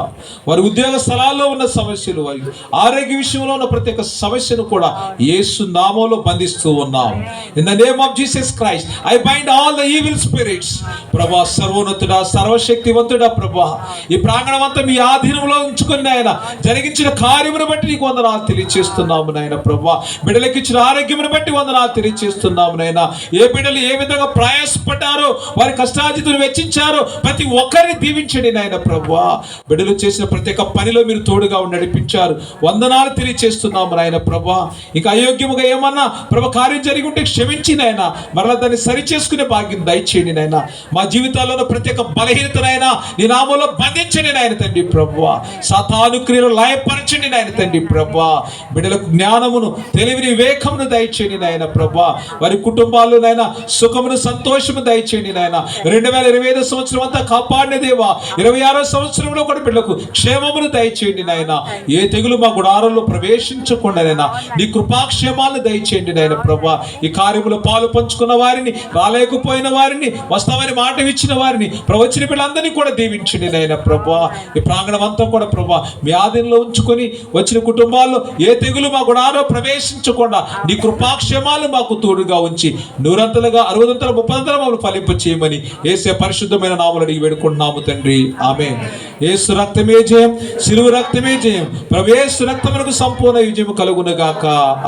Speaker 3: వారి ఉద్యోగ స్థలాల్లో ఉన్న సమస్యలు, వారి ఆరోగ్య విషయంలో ఉన్న ప్రత్యేక సమస్యను కూడా యేసు నామములో బంధిస్తూ ఉన్నాం. In the name of Jesus Christ I bind all the evil spirits. ప్రభా సర్వోన్నతుడా, సర్వశక్తివంతుడా ప్రభా, ఈ ప్రాంగణం అంతా మీ ఆధీనంలో ఉంచుకొని నాయన జరిగించిన కార్యమును బట్టి నీకు వందనాలు తెలియజేస్తున్నాము నాయన ప్రభా. బిడ్డలకు ఇచ్చిన ఆరోగ్యమును బట్టి వందనాలు తెలియజేస్తున్నాము నాయన. ఏ బిడ్డలు ఏ విధంగా ప్రయాసపడ్డారో, వారి కష్టార్జితులు వెచ్చించారో ప్రతి ఒక్కరిని దీవించండి నాయన ప్రభా. బిడ్డలు చేసిన ప్రత్యేక పనిలో మీరు తోడుగా నడిపించారు. వందనాలు తెలియజేస్తున్నాము నాయన ప్రభా. ఇక అయోగ్యముగా ఏమన్నా ప్రభా కార్యం జరిగి ఉంటే క్షమించి నాయన మరలా దాన్ని సరి చేసుకునే భాగ్యం దయచేయండి నాయన. మా జీవితాల్లో ప్రత్యేక బలహీనతనైనా నీ నామంలో బంధించండి నాయన తండ్రి ప్రభా. సాతాను క్రియలు లయపరచండి నాయన తండ్రి ప్రభా. బిడ్డలకు జ్ఞానమును, తెలివిని, వివేకమును దయచేయండి నాయన ప్రభా. వారి కుటుంబాల్లో నాయన సుఖమును, సంతోషము దయచేయండి నాయన. 2025 సంవత్సరం అంతా కాపాడిన దేవా, 26వ సంవత్సరంలో కూడా బిడ్డలకు క్షేమమును దయచేయండి నాయన. ఏ తెగులు మా గుడారంలో ప్రవేశించకుండా నైనా నీ కృపాక్షేమాలను దయచేయండి నాయన ప్రభా. ఈ కార్యములో పాలు పంచుకున్న వారిని, రాలేకపోయిన వారిని, వస్తామని మాట ఇచ్చిన వారిని, వచ్చిన పిల్లలందరినీ కూడా దీవించండి నాయన ప్రభా. ఈ ప్రాంగణం అంతా కూడా ప్రభా మీ ఆధీనంలో ఉంచుకొని వచ్చిన కుటుంబాల్లో ఏ తెగులు మా గుడారంలో ప్రవేశించకుండా నీ కృపాక్షేమాలు మాకు తోడుగా ఉంచి 100 60 30 మమ్మల్ని ఫలింప చేయమని యేసు పరిశుద్ధమైన నామములో అడిగి వేడుకుంటున్నాము తండ్రి. ఆమేన్. యేసు రక్తమే జయం, శిలువ రక్తమే జయం, ప్రవేశ రక్తమునకు సంపూర్ణ విజయం కలుగునుగాక.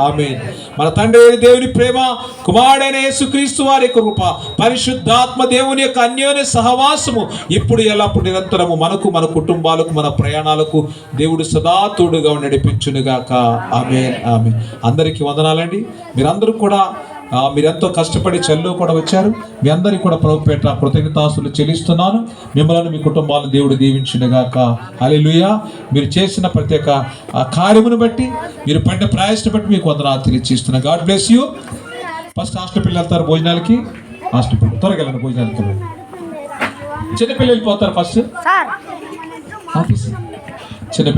Speaker 3: ఆమేన్. మన తండ్రి దేవుని ప్రేమ, కుమారుడైన యేసుక్రీస్తు వారి కృప, పరిశుద్ధాత్మ దేవుని యొక్క అన్యోన్య సహవాసము ఇప్పుడు ఎల్లప్పుడు నిరంతరము మనకు, మన కుటుంబాలకు, మన ప్రయాణాలకు దేవుడు సదా తోడుగా నడిపించునుగాక. ఆమేన్. ఆమేన్. అందరికీ వందనాలండి. మీరందరూ కూడా మీరెంతో కష్టపడి చల్లో కూడా వచ్చారు. మీ అందరికీ కూడా ప్రభుపేట కృతజ్ఞతాస్తులు చెల్లిస్తున్నాను. మిమ్మల్ని, మీ కుటుంబాలను దేవుడు దీవించునుగాక. హల్లెలూయా. మీరు చేసిన ప్రత్యేక కార్యమును బట్టి, మీరు పడిన ప్రయాసను బట్టి మీకు వందనాలు తెలియజేస్తున్నాను. God bless you. First hostel పిల్లలు వెళ్తారు భోజనాలకి. హాస్టల్ పిల్లలు త్వరగా వెళ్ళండి భోజనాలకి. చిన్నపిల్లలు వెళ్ళిపోతారు ఫస్ట్. చిన్నపిల్లలు